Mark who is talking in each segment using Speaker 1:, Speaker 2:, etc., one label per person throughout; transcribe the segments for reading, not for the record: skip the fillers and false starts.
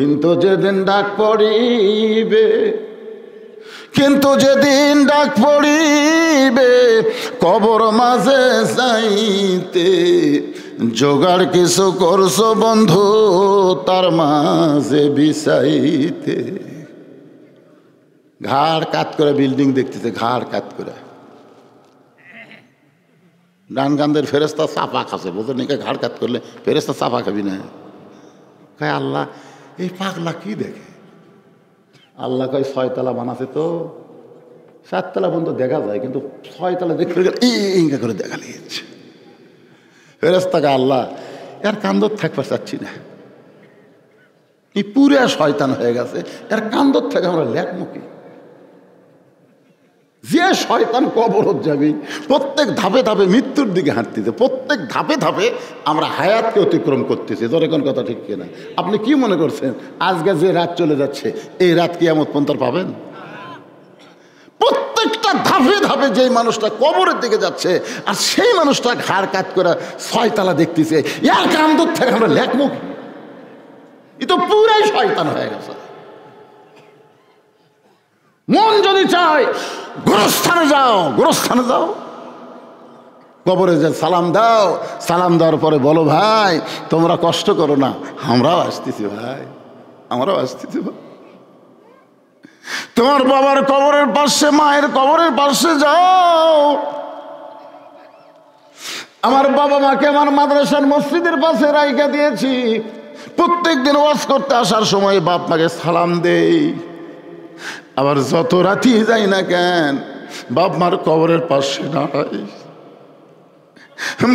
Speaker 1: কিন্তু যেদিন ডাক পড়িবে, কিন্তু যেদিন ডাক পড়িবে কবর মাঝে যাইতে, জোগাড় কিছু করছো বন্ধু তার মাঝে বিছাইতে। ঘাড় কাত করে বিল্ডিং দেখতেছে, ঘাড় কাত করে। ডান কান্দের ফেরেস্তা চাপা খাচ্ছে, বোঝো নাকি? ঘাড় কাত করলে ফেরেস্তা চাপা খাবি না? কয় আল্লাহ এই পাগলা কি দেখে? আল্লাহ কয় 6 তলা বানাছে তো, 7 তলা পর্যন্ত দেখা যায়, কিন্তু 6 তলা দেখতে গেলে ইঙ্গা করে দেখা লেগেছে। ফেরেস্তাকে আল্লাহ এর কান্দর থাকতে চাচ্ছি না, এই পুরা শয়তান হয়ে গেছে, এর কান্দর থেকে আমরা লেখমুখী। যে শয়তান কবরত যাবি, প্রত্যেক ধাপে ধাপে মৃত্যুর দিকে হাঁটতেছে, প্রত্যেক ধাপে ধাপে আমরা হায়াতকে অতিক্রম করতেছি। ধরে কোন কথা ঠিক কিনা? আপনি কি মনে করছেন আজকে যে রাত চলে যাচ্ছে এই রাত কিয়ামত পর্যন্ত পাবেন? প্রত্যেকটা ধাপে ধাপে যেই মানুষটা কবরের দিকে যাচ্ছে আর সেই মানুষটা ঘাড় কাত করে 6 তলা দেখতেছে, ইয়ার কান্দর থেকে আমরা লেখমুখী। এ তো পুরাই শয়তান হয়ে গেছে। মন যদি চায় গোরস্থানে যাও, গোরস্থানে যাও, কবরে যে সালাম দাও, সালাম দেওয়ার পরে বলো ভাই তোমরা কষ্ট করো না, আমরাও আসতেছি ভাই, আমরাও আসতেছি ভাই। তোমার বাবার কবরের পাশে, মায়ের কবরের পাশে যাও। আমার বাবা মাকে আমার মাদ্রাসার মসজিদের পাশে রাইখা দিয়েছি, প্রত্যেক দিন ওয়াজ করতে আসার সময় বাপ মাকে সালাম দেই। আবার যত রাতি যাই না কেন বাপ মার কবরের পাশে দাঁড়াই,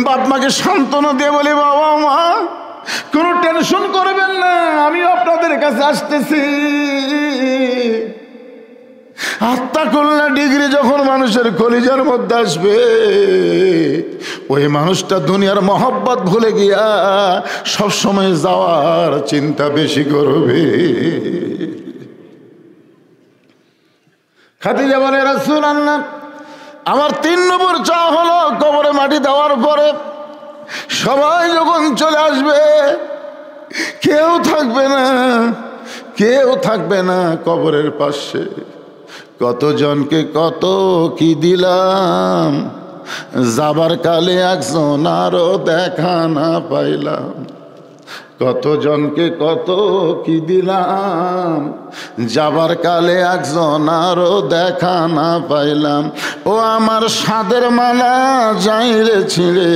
Speaker 1: বাপ মাকে সান্ত্বনা দিয়ে বলি বাবা মা কোনো টেনশন করবেন না, আমি আপনাদের কাছে আসতেছি। আত্মাকুল্লা ডিগ্রি যখন মানুষের কলিজার মধ্যে আসবে, ওই মানুষটা দুনিয়ার মহব্বত ভুলে গিয়া সব সময় যাওয়ার চিন্তা বেশি করবে। খাদিজা বলে রাসূলুল্লাহ আমার 3 নম্বর চাওয়া হলো কবরে মাটি দেওয়ার পরে সবাই যখন চলে আসবে কেউ থাকবে না, কেউ থাকবে না কবরের পাশে। কতজনকে কত কি দিলাম, যাবার কালে একজন আরো দেখা না পাইলাম। কতজনকে কত কি দিলাম, যাবার কালে একজন আরো দেখা না পাইলাম। ও আমার সাদের মালা যাই রে ছিঁড়ে,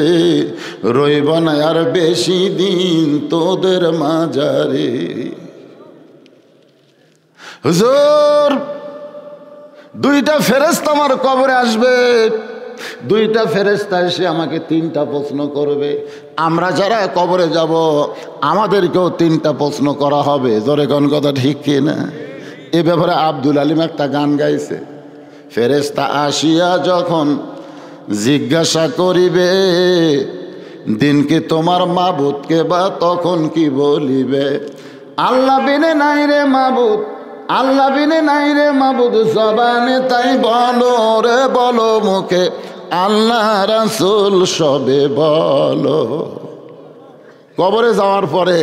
Speaker 1: রইব না আর বেশি দিন তোদের মাঝারে। হুজুর 2টা ফেরেশতা আমার কবরে আসবে, 2টা ফেরেশতা এসে আমাকে 3টা প্রশ্ন করবে। আমরা যারা কবরে যাব আমাদেরকেও 3টা প্রশ্ন করা হবে। জোরে কোন কথা ঠিক কি না? এ ব্যাপারে আব্দুল আলিম একটা গান গাইছে। ফেরেশতা আসিয়া যখন জিজ্ঞাসা করিবে, দিনকে তোমার মাবুদকে বা তখন কি বলিবে? আল্লাহ বিনে নাই রে মাবুদ, আল্লাহ বিনে নাই রে মাবুদ, জবানে তাই বলো রে বলো মুখে, আল্লাহ রাসূল সবে বলো। কবরে যাওয়ার পরে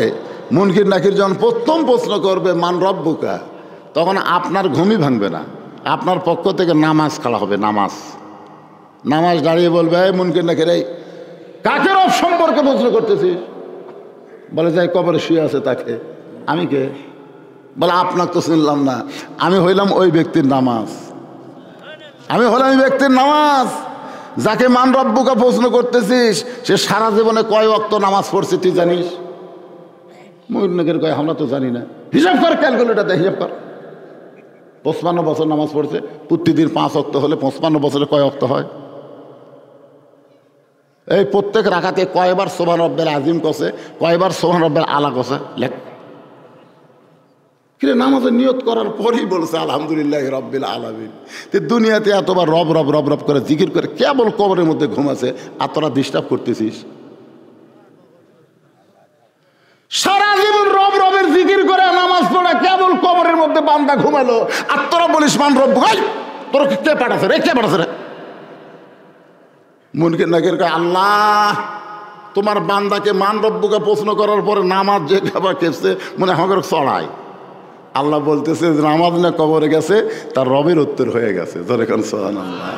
Speaker 1: মুনকির নাকির যখন প্রথম প্রশ্ন করবে মান রব্বুকা, তখন আপনার ঘুমই ভাঙবে না, আপনার পক্ষ থেকে নামাজ খাড়া হবে। নামাজ দাঁড়িয়ে বলবে এই মুনকির নাকির এই কাকে রব সম্পর্কে প্রশ্ন করতেছিস? বলে যাই কবরে শুয়ে আছে তাকে। আমি কে? বলে আপনার তো শুনলাম না, আমি হইলাম ওই ব্যক্তির নামাজ, আমি হলাম ওই ব্যক্তির নামাজ। যাকে মান রব্বুকা প্রশ্ন করতেছিস সে সারা জীবনে কয় ওয়াক্ত নামাজ পড়ছে তুই জানিস? মুনকির কয় আমরা তো জানি না। হিসাব কর, ক্যালকুলেটার দেয়, হিসাব কর। 55 বছর নামাজ পড়ছে, প্রতিদিন 5 ওয়াক্ত হলে 55 বছরে কয় ওয়াক্ত হয়? এই প্রত্যেক রাকাতে কয়বার সুবহান রব্বিল আযীম কষে, কয়বার সুবহান রব্বিল আলা কষে লেখ। কিরে নামাজের নিয়ত করার পরেই বলছে আলহামদুলিল্লাহ রব্বিল আলামিন। দুনিয়াতে এতবার রব রব রব রব করে জিকির করে কেবল কবরের মধ্যে ঘুমাছে, আর তোরা ডিস্টার্ব করতেছিস। সারা জীবন রব রবের জিকির করে নামাজ পড়ে কেবল কবরের মধ্যে বান্দা ঘুমালো, আর তোরা বলিস মান রব। তোর কে পাঠাছে রে, কে পাঠাছে রে? মুনকির নাকির কয় আল্লাহ তোমার বান্দাকে মান রব্বুকে প্রশ্ন করার পরে নামাজ যে খাবার খেয়েছে মনে আমাকে চড়ায়। আল্লাহ বলতেছে নামাজ না কবরে গেছে তার রবের উত্তর হয়ে গেছে। ধরে কোন সুবহানাল্লাহ।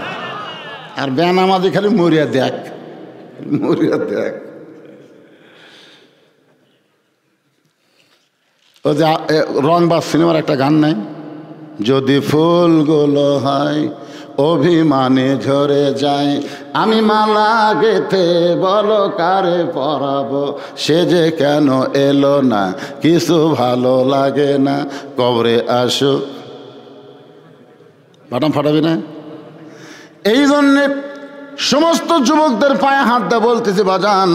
Speaker 1: আর বেনামাজি খালি মরিয়া দেখ, মরিয়া দেখ। ও যে রংবাজ সিনেমার একটা গান নাই, যদি ফুলগুলো হয় অভিমানে ঝরে যায়, আমি মালা গেথে বলো কারে পরাবো, সে যে কেন এলো না, কিছু ভালো লাগে না, কবরে আসো। বাটাম ফাটাবি না? এই জন্যে সমস্ত যুবকদের পায়ে হাত দিয়ে বলতেছি, বাজান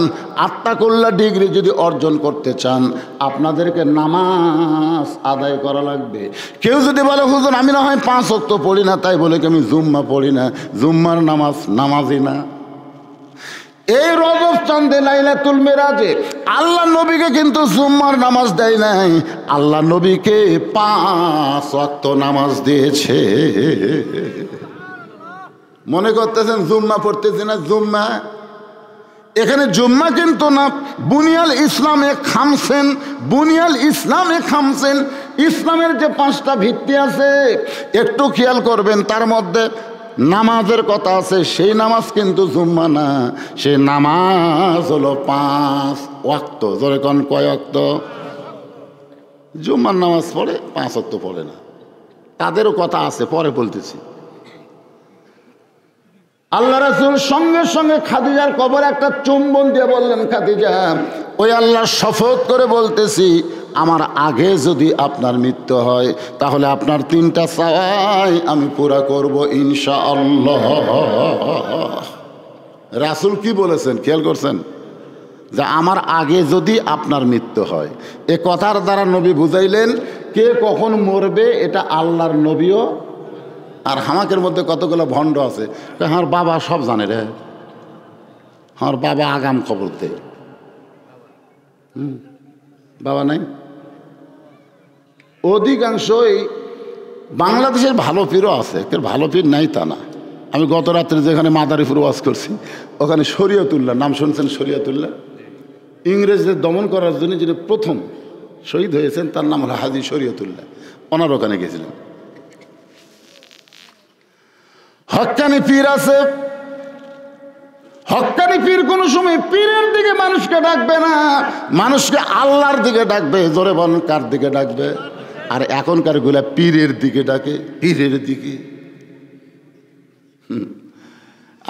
Speaker 1: আত্মাকুল্লা ডিগ্রি যদি অর্জন করতে চান আপনাদেরকে নামাজ আদায় করা লাগবে। কেউ যদি বলে হুজুর আমি না হয় 5 ওয়াক্ত পড়ি না, তাই বলে কি আমি জুম্মা পড়ি না, জুম্মার নামাজই না। এই রজব চাঁদে লাইলাতুল মেরাজে আল্লাহ নবীকে কিন্তু জুম্মার নামাজ দেয় নাই, আল্লাহ নবীকে 5 ওয়াক্ত নামাজ দিয়েছে। মনে করতেছেন জুম্মা পড়তেছে না, জুম্মা এখানে জুম্মা কিন্তু না, বুনিয়াল ইসলামে খামসেন, বুনিয়াল ইসলামে খামসেন। ইসলামের যে 5টা ভিত্তি আছে একটু খেয়াল করবেন, তার মধ্যে নামাজের কথা আছে, সেই নামাজ কিন্তু জুম্মা না, সেই নামাজ হলো 5 ওয়াক্ত। ধরে কোন কয় ওয়াক্ত? জুম্মার নামাজ পড়ে 5 ওয়াক্ত পড়ে না, তাদেরও কথা আছে, পরে বলতেছি। আল্লাহ রাসূল সঙ্গে সঙ্গে খাদিজার কবরে একটা চুম্বন দিয়ে বললেন, খাদিজা ওই আল্লাহর শপথ করে বলতেছি আমার আগে যদি আপনার মৃত্যু হয় তাহলে আপনার 3টা চাওয়াই আমি পুরা করব ইনশাআল্লাহ। রাসূল কি বলেছেন খেয়াল করছেন? যে আমার আগে যদি আপনার মৃত্যু হয়, এ কথার দ্বারা নবী বুঝাইলেন কে কখন মরবে এটা আল্লাহর নবীও। আর হামাকের মধ্যে কতগুলো ভণ্ড আছে, আমার বাবা সব জানে রে, আমার বাবা আগাম খবর দেয়। বাবা নাই। অধিকাংশই বাংলাদেশের ভালো পীরও আছে, ভালো পীর নাই তা না। আমি গত রাত্রে যেখানে মাদারীপুর ওয়াজ করছি ওখানে শরীয়তুল্লাহ নাম শুনছেন? শরীয়তুল্লাহ ইংরেজদের দমন করার জন্য যিনি প্রথম শহীদ হয়েছেন তার নাম হলো হাজী শরীয়তুল্লাহ। ওনার ওখানে গেছিলেন। হক্কানি পীর আছে, হক্কানি পীর কোন সময় পীরের দিকে মানুষকে ডাকবে না, মানুষকে আল্লাহর দিকে ডাকবে। জোরে বলেন কার দিকে ডাকবে? আর এখনকার গুলা পীরের দিকে ডাকে, পীরের দিকে।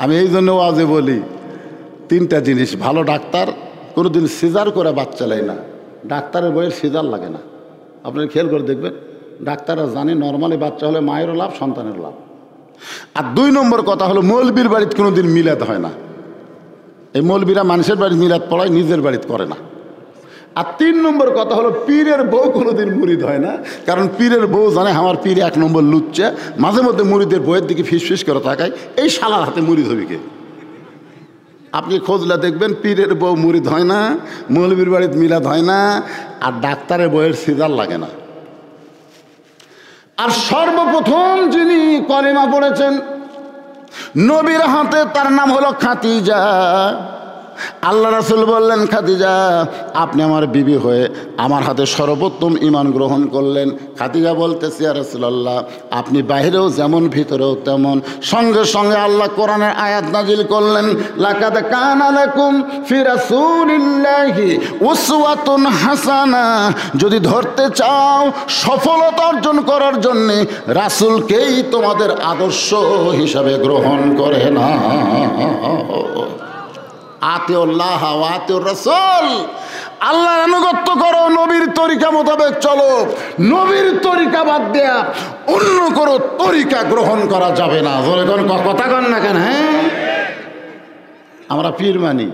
Speaker 1: আমি এই জন্য আজে বলি 3টা জিনিস, ভালো ডাক্তার কোনোদিন সিজার করে বাচ্চা লাই না, ডাক্তারের বইয়ের সিজার লাগে না। আপনারা খেয়াল করে দেখবেন, ডাক্তাররা জানে নর্মালি বাচ্চা হলে মায়েরও লাভ, সন্তানের লাভ। আর 2 নম্বর কথা হলো মৌলবীর বাড়িতে কোনোদিন মিলাদ হয় না। এই মৌলবীরা মানুষের বাড়িতে মিলাদ পড়ায়, নিজের বাড়িতে করে না। আর 3 নম্বর কথা হলো পীরের বউ কোনোদিন মুরিদ হয় না, কারণ পীরের বউ জানে আমার পীর 1 নম্বর লুচ্চা, মাঝে মধ্যে মুরিদের বইয়ের দিকে ফিস করে তাকায়, এই শালার হাতে মুরিদ হবি কে? আপনি খোঁজলে দেখবেন পীরের বউ মুরিদ হয় না, মৌলবীর বাড়িতে মিলাদ হয় না, আর ডাক্তারের বইয়ের সিজার লাগে না। আর সর্বপ্রথম যিনি কলেমা পড়েছেন নবীর হাতে, তার নাম হলো খাদিজা। আল্লাহ রাসূল বললেন, খাদিজা আপনি আমার বিবি হয়ে আমার হাতে সর্বোত্তম ঈমান গ্রহণ করলেন। খাদিজা বলতেছে, ইয়া রাসূলুল্লাহ আপনি বাইরেও যেমন ভিতরেও তেমন। সঙ্গে সঙ্গে আল্লাহ কোরআনের আয়াত নাজিল করলেন, লাকাদ কানা লাকুম ফি রাসূলিল্লাহি উসওয়াতুন হাসানা। যদি ধরতে চাও সফলতা অর্জন করার জন্য রাসূলকেই তোমাদের আদর্শ হিসাবে গ্রহণ করে না। আতিউল্লাহ ওয়া আতিউর রাসূল, আল্লাহর আনুগত্য করো, নবীর তরিকা মোতাবেক চলো। নবীর তরিকা বাদ দেয়া অন্য কোনো তরিকা গ্রহণ করা যাবে না। কথা কন না কেন? হ্যাঁ আমরা পীর মানি,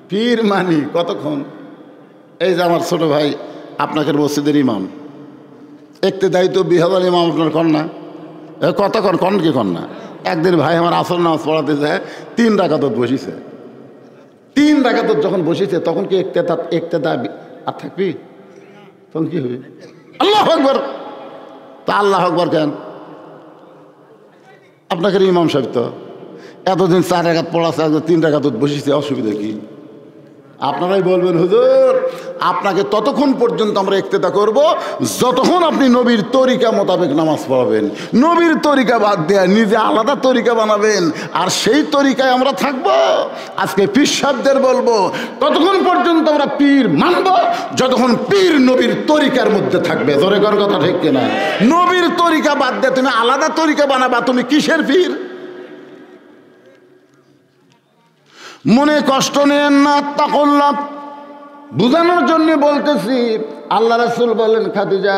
Speaker 1: পীর মানি কতক্ষণ? এই যে আমার ছোট ভাই আপনাকে মসজিদের ইমাম, ইক্তেদায়ী তো বিহার ইমাম আপনার কন না, কতক্ষণ কন কি কন না? একদিন ভাই আমার আসর নামাজ পড়াতে যায়, 3 রাকাত বসিছে। 3 রাকাত যখন বসেছে তখন কি ইক্তেদা আর থাকবি? তখন কি হবে? আল্লাহু আকবার। তা আল্লাহু আকবার কেন? আপনাকে ইমাম সাহেব তো এতদিন 4 রাকাত পড়াছে, 3 রাকাত বসেছে, অসুবিধা কি? আপনারাই বলবেন হুজুর আপনাকে ততক্ষণ পর্যন্ত আমরা ইক্তেদা করব যতক্ষণ আপনি নবীর তরিকা মোতাবেক নামাজ পড়াবেন। নবীর তরিকা বাদ দেয়া নিজে আলাদা তরিকা বানাবেন আর সেই তরিকায় আমরা থাকব। আজকে পীর সাহেবদের বলবো ততক্ষণ পর্যন্ত আমরা পীর মানব যতক্ষণ পীর নবীর তরিকার মধ্যে থাকবে। জোরে কর কথা ঠিক কিনা? নবীর তরিকা বাদ দিয়ে তুমি আলাদা তরিকা বানাবা, তুমি কিসের পীর? মনে কষ্ট নেন না, তাকুল্লাহ বুঝানোর জন্য বলতেছি। আল্লাহ রাসূল বলেন খাদিজা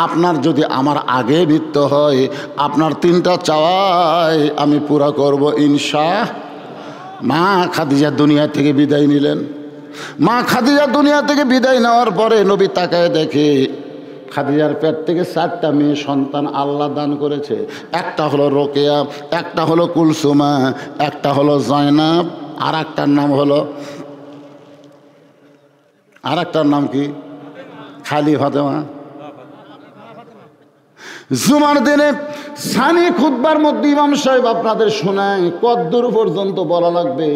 Speaker 1: আপনার যদি আমার আগে মৃত্যু হয় আপনার 3টা চাওয়াই আমি পুরা করব ইনশাআল্লাহ। মা খাদিজা দুনিয়া থেকে বিদায় নিলেন। মা খাদিজা দুনিয়া থেকে বিদায় নেওয়ার পরে নবী তাকায় দেখে খাদিজার পেট থেকে 4টা মেয়ে সন্তান আল্লাহ দান করেছে। একটা হলো রোকেয়া, একটা হলো কুলসুমা, একটা হলো জয়নাব, আর একটার নাম কি খালি ফাতেমা। জুমার দিনে সানি খুতবার মধ্যে ইমাম সাহেব আপনাদের শোনায়, কদ্দূর পর্যন্ত বলা লাগবে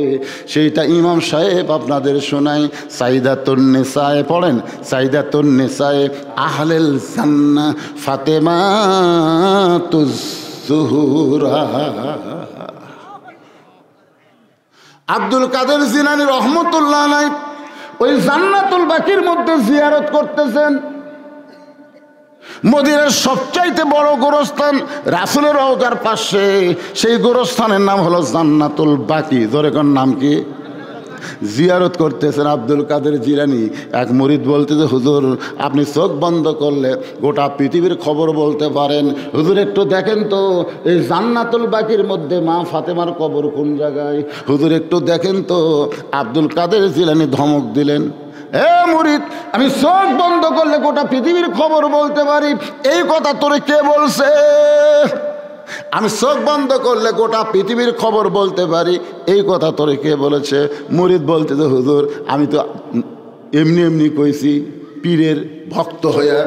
Speaker 1: সেইটা ইমাম সাহেব আপনাদের শোনায়। সাইদাতুন নিসায়ে পড়েন, সাইদাতুন নিসায়ে আহলেল জান্নাহ ফাতেমাতুজ জুহরা। আব্দুল কাদের জিলানী রহমতুল্লাহ আলাইহি ওই জান্নাতুল বাকির মধ্যে জিয়ারত করতেছেন। মদিনার সবচাইতে বড় গোরস্থান রাসূলের রওজার পাশে, সেই গোরস্থানের নাম হলো জান্নাতুল বাকি। জোরে কোন নাম কি? জিয়ারত করতেছেন আব্দুল কাদের জিলানী। এক মুরিদ বলতেছে হুজুর আপনি চোখ বন্ধ করলে গোটা পৃথিবীর খবর বলতে পারেন। হুজুর একটু দেখেন তো এই জান্নাতুল বাকির মধ্যে মা ফাতেমার কবর কোন জায়গায়? হুজুর একটু দেখেন তো। আব্দুল কাদের জিলানী ধমক দিলেন, এ মুরিদ আমি চোখ বন্ধ করলে গোটা পৃথিবীর খবর বলতে পারি, এই কথা তোরে কে বলছে? আমি চোখ বন্ধ করলে গোটা পৃথিবীর খবর বলতে পারি, এই কথা তোরে কে বলেছে? মুরিদ বলতে তো হুজুর আমি তো এমনি এমনি কইছি, পীরের ভক্ত হইয়া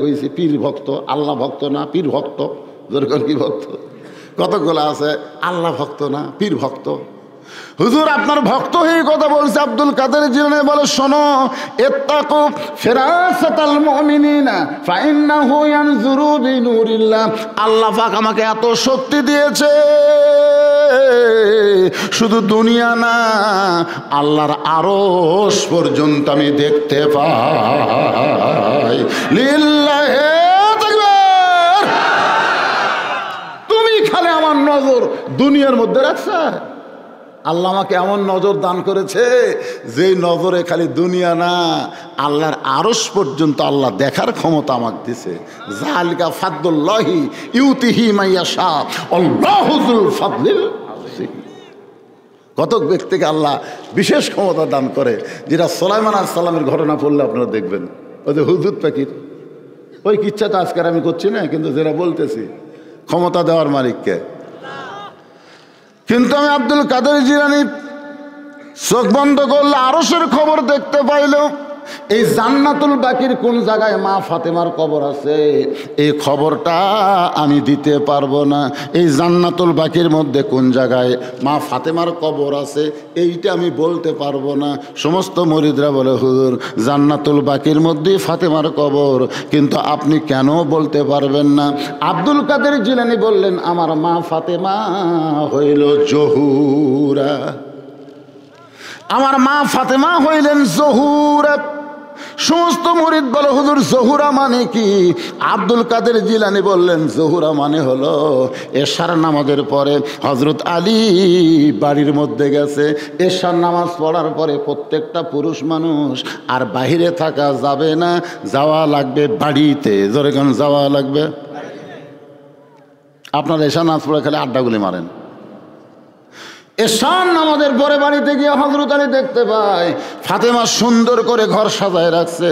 Speaker 1: কইছি। পীর ভক্ত, আল্লাহ ভক্ত না, পীর ভক্ত। দরকার কি ভক্ত কতগুলো আছে, আল্লাহ ভক্ত না পীর ভক্ত। হুজুর আপনার ভক্ত হয়ে কথা বলছে। আব্দুল কাদের জিলানী বলে শোনো, ইত্তাকু ফিরাসাতাল মুমিনিনা ফাইন্নাহু ইয়ানজুরু বিনুরিল্লাহ। আল্লাহ পাক আমাকে এত শক্তি দিয়েছে, শুধু দুনিয়া না আল্লাহর আরশ পর্যন্ত আমি দেখতে পাই। লিল্লাহি তাকবীর। তুমি খালি আমার নজর দুনিয়ার মধ্যে রাখছা। আল্লাহ আমাকে এমন নজর দান করেছে যে নজরে খালি দুনিয়া না আল্লাহর আরশ পর্যন্ত আল্লাহ দেখার ক্ষমতা আমাকে দিছে। যালিকা ফাদলুল্লাহি ইউতিহি মাইয়াশা আল্লাহু যুল ফাদলিল আযীম। কত ব্যক্তিকে আল্লাহ বিশেষ ক্ষমতা দান করে, যেটা সুলাইমান আলাইহিস সালামের ঘটনা পড়লে আপনারা দেখবেন। ওই যে হুদুদ পাখির ওই কিচ্ছাটা আজকে আমি করছি না, কিন্তু যেটা বলতেছি ক্ষমতা দেওয়ার মালিককে। কিন্তু আমি আব্দুল কাদের জিলানী চোখ বন্ধ করলে আরশের খবর দেখতে পাইল। এই জান্নাতুল বাকির কোন জায়গায় মা ফাতেমার কবর আছে এই খবরটা আমি দিতে পারবো না। এই জান্নাতুল বাকির মধ্যে কোন জায়গায় মা ফাতেমার কবর আছে এইটা আমি বলতে পারবো না। সমস্ত মুরিদরা বলে হুজুর জান্নাতুল বাকির মধ্যেই ফাতেমার কবর, কিন্তু আপনি কেন বলতে পারবেন না? আব্দুল কাদের জিলানী বললেন আমার মা ফাতেমা হইল জহুরা। আমার মা ফাতেমা হইলেন জহুরা। সমস্ত মুরিদ বলে হুজুর জহুরা মানে কি? আব্দুল কাদের জিলানী বললেন জহুরা মানে হলো এশার নামাজের পরে হযরত আলী বাড়ির মধ্যে গেছে, এশার নামাজ পড়ার পরে প্রত্যেকটা পুরুষ মানুষ আর বাহিরে থাকা যাবে না, যাওয়া লাগবে বাড়িতে। জোরে কোন যাওয়া লাগবে? আপনারা এশার নামাজ পড়ে খালি আড্ডাগুলি মারেন। এশার নামাজের পরে বাড়িতে গিয়ে হযরত আলী দেখতে পায় ফাতেমা সুন্দর করে ঘর সাজায় রাখছে,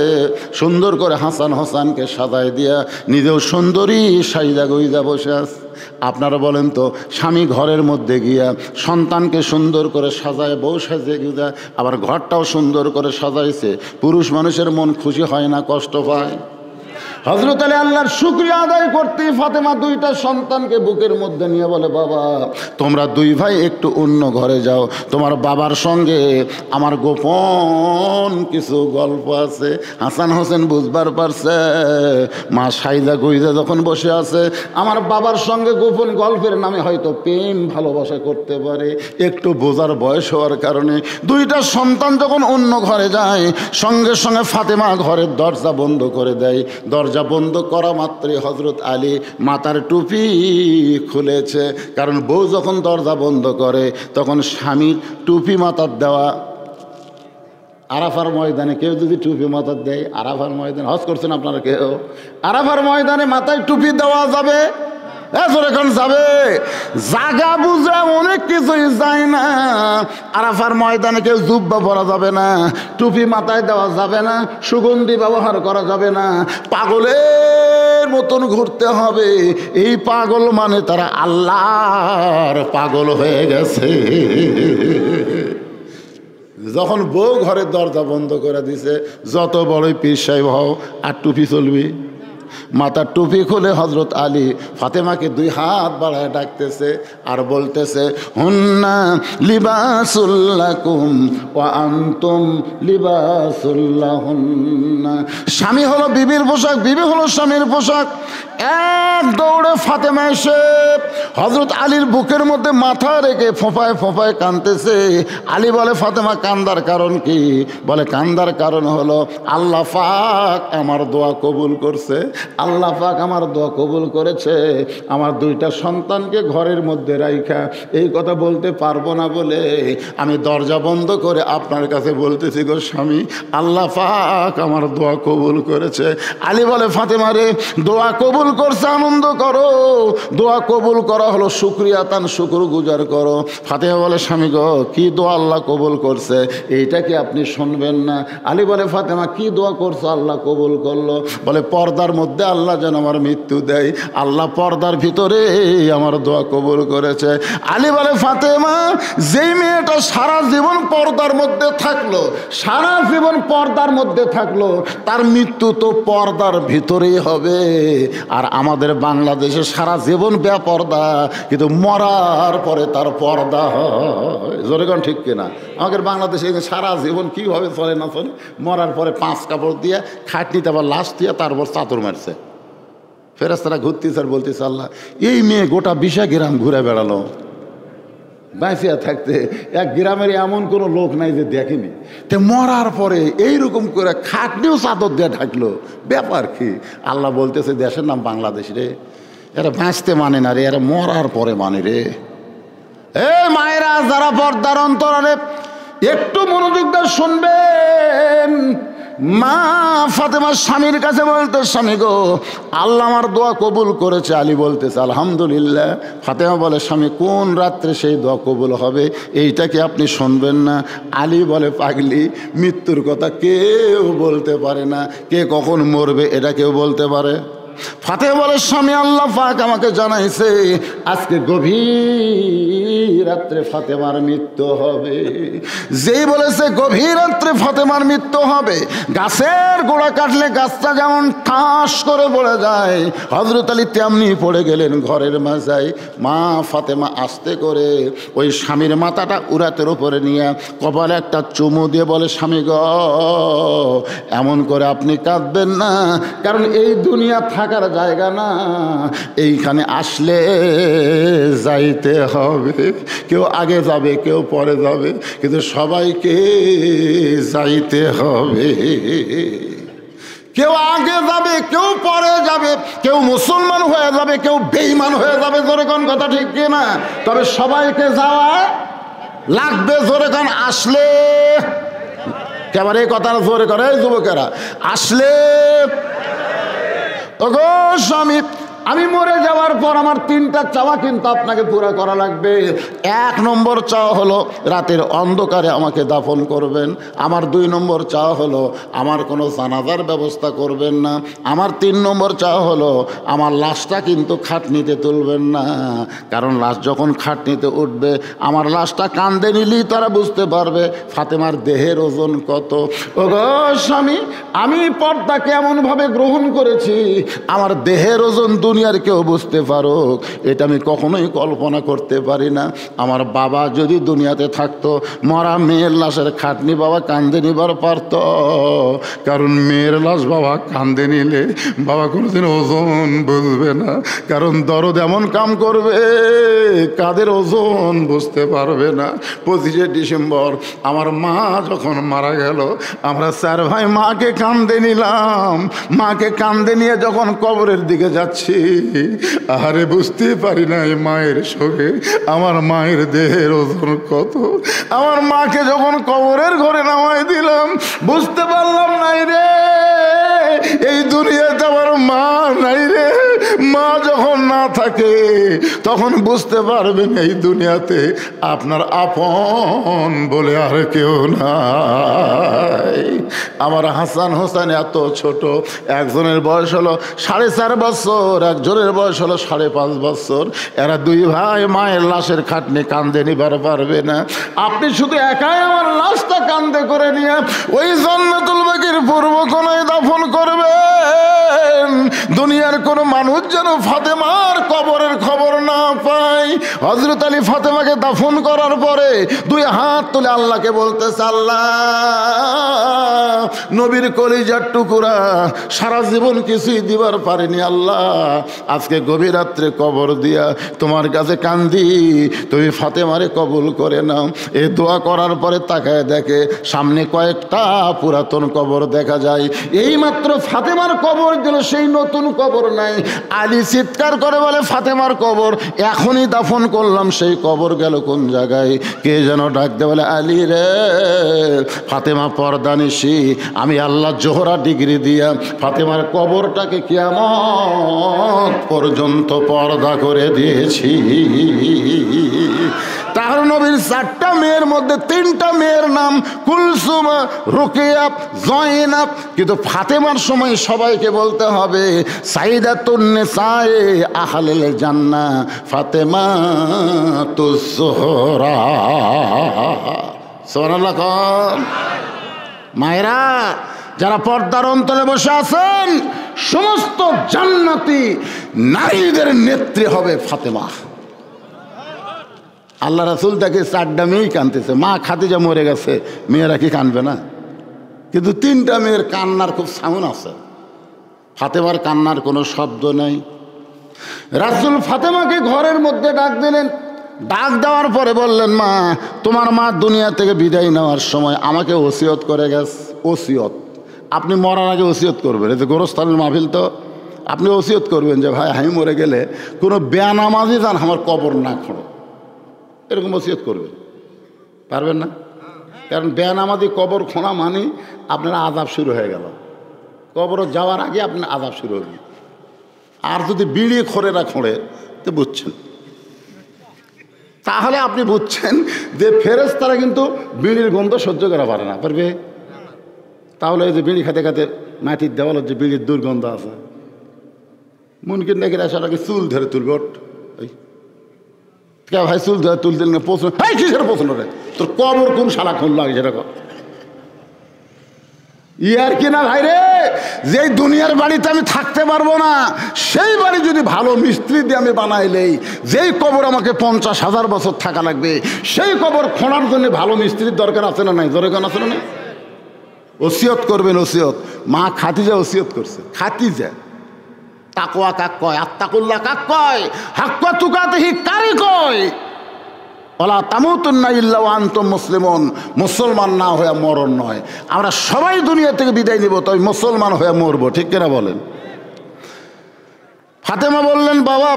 Speaker 1: সুন্দর করে হাসান হোসেনকে সাজায় দিয়া নিজেও সুন্দরী সাইজা গইজা বসে আছে। আপনারা বলেন তো স্বামী ঘরের মধ্যে গিয়া সন্তানকে সুন্দর করে সাজায়, বউ সাজিয়ে গিয়া আবার ঘরটাও সুন্দর করে সাজাইছে, পুরুষ মানুষের মন খুশি হয় না কষ্ট পায়? হযরত আলী আল্লাহর শুকরিয়া আদায় করতে ফাতেমা দুইটা সন্তানকে বুকের মধ্যে নিয়ে বলে, বাবা তোমরা দুই ভাই একটু অন্য ঘরে যাও, তোমার বাবার সঙ্গে আমার গোপন কিছু গল্প আছে। হাসান হোসেন বুঝবার পারছে মা সাইদা গুইজা যখন বসে আছে, আমার বাবার সঙ্গে গোপন গল্পের নামে হয়তো প্রেম ভালোবাসা করতে পারে। একটু বোঝার বয়স হওয়ার কারণে দুইটা সন্তান যখন অন্য ঘরে যায়, সঙ্গে সঙ্গে ফাতেমা ঘরের দরজা বন্ধ করে দেয়। দরজা বন্ধ করা মাত্রই হযরত আলী মাথার টুপি খুলেছে, কারণ বউ যখন দরজা বন্ধ করে তখন স্বামীর টুপি মাথার দেওয়া। আরাফার ময়দানে কেউ যদি টুপি মাথার দেয়, আরাফার ময়দানে হজ করছেন আপনারা কেউ, আরাফার ময়দানে মাথায় টুপি দেওয়া যাবে? এখন যাবে? জাগা বুঝে অনেক কিছুই যায় না। আরাফার ময়দানে কেউ জুব্বা পরা যাবে না, টুপি মাথায় দেওয়া যাবে না, সুগন্ধি ব্যবহার করা যাবে না, পাগলের মতন ঘুরতে হবে। এই পাগল মানে তারা আল্লাহর পাগল হয়ে গেছে। যখন বউ ঘরের দরজা বন্ধ করে দিছে, যত বড়ই পীর সাহেব হও আর টুপি চলবি। মাথার টুপি খুলে হযরত আলী ফাতেমাকে দুই হাত বাড়ায় ডাকতেছে আর বলতেছে, হুন্না লিবাসুল লাকুম ওয়া আনতুম লিবাসুল লাহুন্না। স্বামী হলো বিবির পোশাক, বিবি হলো স্বামীর পোশাক। এক দৌড়ে ফাতেমা এসে হযরত আলীর বুকের মধ্যে মাথা রেখে ফোঁপায় ফোঁপায় কাঁদতেছে। আলী বলে, ফাতেমা কান্দার কারণ কি? বলে, কান্দার কারণ হলো আল্লাহ পাক আমার দোয়া কবুল করছে, আল্লাহ পাক আমার দোয়া কবুল করেছে। আমার দুইটা সন্তানকে ঘরের মধ্যে রাইখা এই কথা বলতে পারবো না বলে আমি দরজা বন্ধ করে আপনার কাছে বলতেছি গো স্বামী, আল্লাহ পাক আমার দোয়া কবুল করেছে। আলী বলে, ফাতেমা রে, দোয়া কবুল করছে আনন্দ করো, দোয়া কবুল করা হলো শুকরিয়া তান, শুকর গুজার করো। ফাতেমা বলে, স্বামী গো, কি দোয়া আল্লাহ কবুল করছে এইটা কি আপনি শুনবেন না? আলী বলে, ফাতেমা কি দোয়া করছো আল্লাহ কবুল করলো? বলে, পর্দার মধ্যে আল্লাহ যেন আমার মৃত্যু দেয়, আল্লাহ পর্দার ভিতরে আমার দোয়া কবুল করেছে। আলী বলে, ফাতেমা, যেই মেয়েটা সারা জীবন পর্দার মধ্যে থাকলো, সারা জীবন পর্দার মধ্যে থাকলো, তার মৃত্যু তো পর্দার ভিতরেই হবে। আর আমাদের বাংলাদেশে সারা জীবন বেপর্দা, কিন্তু মরার পরে তার পর্দা হয়। জোরে কোন ঠিক কিনা? আমাদের বাংলাদেশে সারা জীবন কীভাবে চলে না চলে, মরার পরে 5 কাপড় দিয়ে খাটনিতে আবার লাশ দিয়ে তারপর চাদর মারছে। ফেরেশতারা ঘুরতেছে আর বলতেছে, আল্লাহ, এই মেয়ে গোটা 20 গ্রাম ঘুরে বেড়ালো, বাঁচিয়া থাকতে এক গ্রামের এমন কোনো লোক নাই যে দেখেনি, তে মরার পরে এইরকম করে খাটনিও চাদর দিয়ে ঢাকলো, ব্যাপার কি? আল্লাহ বলতেছে, দেশের নাম বাংলাদেশ রে, এরা বাঁচতে মানে না রে, এরা মরার পরে মানে রে। এ মায়েরা, যারা পর্দার অন্তরালে একটু মনোযোগ দিয়ে শুনবেন। মা ফাতেমার স্বামীর কাছে বলতে, স্বামী গো, আল্লাহ আমার দোয়া কবুল করেছে। আলী বলতেছে, আলহামদুলিল্লাহ। ফাতেমা বলে, স্বামী, কোন রাত্রে সেই দোয়া কবুল হবে এইটা কি আপনি শুনবেন না? আলী বলে, পাগলি, মৃত্যুর কথা কেউ বলতে পারে না, কে কখন মরবে এটা কেউ বলতে পারে? ফাতেমা বলে, স্বামী, আল্লাহ পাক আমাকে জানাইছে আজকে গভীর রাত্রে ফাতেমার মৃত্যু হবে। যেই বলেছে গভীর রাত্রে ফাতেমার মৃত্যু হবে, গাছের গোড়া কাটলে গাছটা যেমন ঠাস করে পড়ে যায়, হযরত আলী তেমনি পড়ে গেলেন ঘরের মাঝায়। মা ফাতেমা আস্তে করে ওই স্বামীর মাথাটা উরাতের উপরে নিয়ে কপালে একটা চুমু দিয়ে বলে, স্বামী গো, এমন করে আপনি কাঁদবেন না, কারণ এই দুনিয়া থাকার জায়গা না, এইখানে আসলে যাইতে হবে। কেউ আগে যাবে, কেউ পরে যাবে, কিন্তু সবাইকে যাইতে হবে। কেউ আগে যাবে, কেউ পরে যাবে, কেউ মুসলমান হয়ে যাবে, কেউ বেঈমান হয়ে যাবে। জোরে কোন কথা ঠিক কিনা? তবে সবাইকে যাওয়া লাগবে। জোরে কোন আসলে, এবার এই কথাটা জোরে করে যুবকেরা, আসলে ওগো স্বামী, আমি মরে যাওয়ার পর আমার 3টা চাওয়া কিন্তু আপনাকে পুরো করা লাগবে। 1 নম্বর চাওয়া হলো রাতের অন্ধকারে আমাকে দাফন করবেন। আমার 2 নম্বর চাওয়া হলো আমার কোনো জানাজার ব্যবস্থা করবেন না। আমার 3 নম্বর চাওয়া হলো আমার লাশটা কিন্তু খাটনিতে তুলবেন না, কারণ লাশ যখন খাটনিতে উঠবে আমার লাশটা কান্দে নিলেই তারা বুঝতে পারবে ফাতেমার দেহের ওজন কত। ওগো স্বামী, আমি পর্দাকে এমনভাবে গ্রহণ করেছি আমার দেহের ওজন দুনিয়ার কেউ বুঝতে পারুক এটা আমি কখনোই কল্পনা করতে পারি না। আমার বাবা যদি দুনিয়াতে থাকতো মরা মেয়ের লাশের খাটনি বাবা কান্দে নিবার পারত, কারণ মেয়ের লাশ বাবা কান্দে নিলে বাবা কোনোদিন ওজন বুঝবে না, কারণ দরদ এমন কাম করবে কাদের ওজন বুঝতে পারবে না। 25শে ডিসেম্বর আমার মা যখন মারা গেল আমরা 4 ভাই মাকে কান্দে নিলাম। মাকে কান্দে নিয়ে যখন কবরের দিকে যাচ্ছি আরে বুঝতে পারি না এই মায়ের সঙ্গে আমার মায়ের দেহের ওজন কত। আমার মাকে যখন কবরের ঘরে নামাই দিলাম বুঝতে পারলাম নাই রে এই দুনিয়াতে আমার মা নাই রে। মা যখন না থাকে তখন বুঝতে পারবেন এই দুনিয়াতে আপনার আপন বলে আর কেউ নাই। আমার হাসান হোসেন এত ছোট, একজনের বয়স হলো 4.5 বছর, একজনের বয়স হলো 5.5 বছর। এরা 2 ভাই মায়ের লাশের খাটনি কান্দে নিবার পারবে না। আপনি শুধু একাই আমার লাশটা কান্দে করে নিয়ে ওই জান্নাতুল বাকির পূর্ব কোণায় দাফন করবেন। দুনিয়ার কোনো মানুষ যেন ফাতেমার কবরের খবর না পায়। হযরত আলী ফাতেমাকে দাফন করার পরে 2 হাত তুলে আল্লাহকে বলতেছে, আল্লাহ নবীর কলিজার টুকরা সারা জীবন কিছুই দিবার পারেনি, আল্লাহ আজকে গভীর রাত্রে কবর দিয়া তোমার কাছে কান্দি, তুমি ফাতেমারে কবুল করে নাও। এই দোয়া করার পরে তাকায় দেখে সামনে কয়েকটা পুরাতন কবর দেখা যায়। এই মাত্র ফাতেমার কবর গেল, সেই নতুন কবর নাই। আলী চিৎকার করে বলে, ফাতেমার কবর এখনই দাফন করলাম, সেই কবর গেল কোন জায়গায়? কে যেন ডাক দে বলে, আলী রে ফাতেমা পর্দানিশি, আমি আল্লাহ জোহরা ডিগ্রি দিয়া ফাতেমার কবরটাকে কিয়ামত পর্যন্ত পর্দা করে দিয়েছি। তার নবীর 4টা মেয়ের মধ্যে 3টা মেয়ের নাম কুলসুম, রুকিয়া, জয়নাব, কিন্তু ফাতেমার সময় সবাইকে বলতে হবে সাইদাতুন নিসায়ে আহলিল জান্নাহ ফাতেমাতুজ জোহরা। সুবহানাল্লাহ। মায়েরা যারা পর্দার অন্তরে বসে আছেন, সমস্ত জান্নাতি নারীদের নেত্রী হবে ফাতেমা। আল্লাহ রাসূল তাকে 4টা মেয়েই কাঁদতেছে। মা খাদিজা মরে গেছে, মেয়েরা কি কাঁদবে না? কিন্তু 3টা মেয়ের কান্নার খুব সাউন্ড আছে, ফাতেমার কান্নার কোনো শব্দ নাই। রাসূল ফাতেমাকে ঘরের মধ্যে ডাক দিলেন। ডাক দেওয়ার পরে বললেন, মা তোমার মা দুনিয়া থেকে বিদায় নেওয়ার সময় আমাকে ওসিয়ত করে গেছে। ওসিয়ত আপনি মরার আগে ওসিয়ত করবেন, এই যে গোরস্থানের মাহফিল, তো আপনি ওসিয়ত করবেন যে ভাই আমি মরে গেলে কোনো বেনামাজি যান আমার কবর না খোঁড়ো, এরকম ওসিয়ত করবেন। পারবেন না? কারণ বেনামাজি কবর খোঁড়া মানে আপনার আযাব শুরু হয়ে গেল, কবর যাওয়ার আগে আপনার আযাব শুরু হবে। আর যদি বিড়ি খোরেরা খোঁড়ে তো বুঝছেন, তাহলে আপনি বুঝছেন যে ফেরেশতারা কিন্তু বিড়ির গন্ধ সহ্য করা পারে না। পারবে? তাহলে এই যে বিড়ি খেতে খেতে মাটির দেওয়ালের যে বিড়ির দুর্গন্ধ আছে, মুনকিন দেখে আসার আগে চুল ধরে তুলবে। ওট কে ভাই চুল ধরে তুলতে প্রশ্ন, হাই কিসের প্রশ্ন রে, তোর কবর কোন শালা খুলল আগে সেটা কর। ইয়ার কি না ভাই রে, যেই দুনিয়ার বাড়িতে আমি থাকতে পারবো না, সেই বাড়ি যদি ভালো মিস্ত্রি দিয়ে আমি বানাইলেই, যেই কবর আমাকে 50,000 বছর থাকা লাগবে, সেই কবর খোঁড়ার জন্য ভালো মিস্ত্রির দরকার আছে না নাই? দরকার আছে না নাই? ওসিয়ত করবেন, ওসিয়ত। মা খাদিজা ওসিয়ত করছে। খাদিজা তাকওয়া কাক কয়, আত্তাকুল্লাহ কাক কয়, হাক্কা তুকাতিহি কারে কয়, ওয়ালা তামুতুন্না ইল্লা ওয়া আনতুম মুসলিমুন, মুসলমান না হয়ে মরণ নয়। আমরা সবাই দুনিয়া থেকে বিদায় নিব, তবে মুসলমান হয়ে মরবো, ঠিক কিনা বলেন? ফাতেমা বললেন, বাবা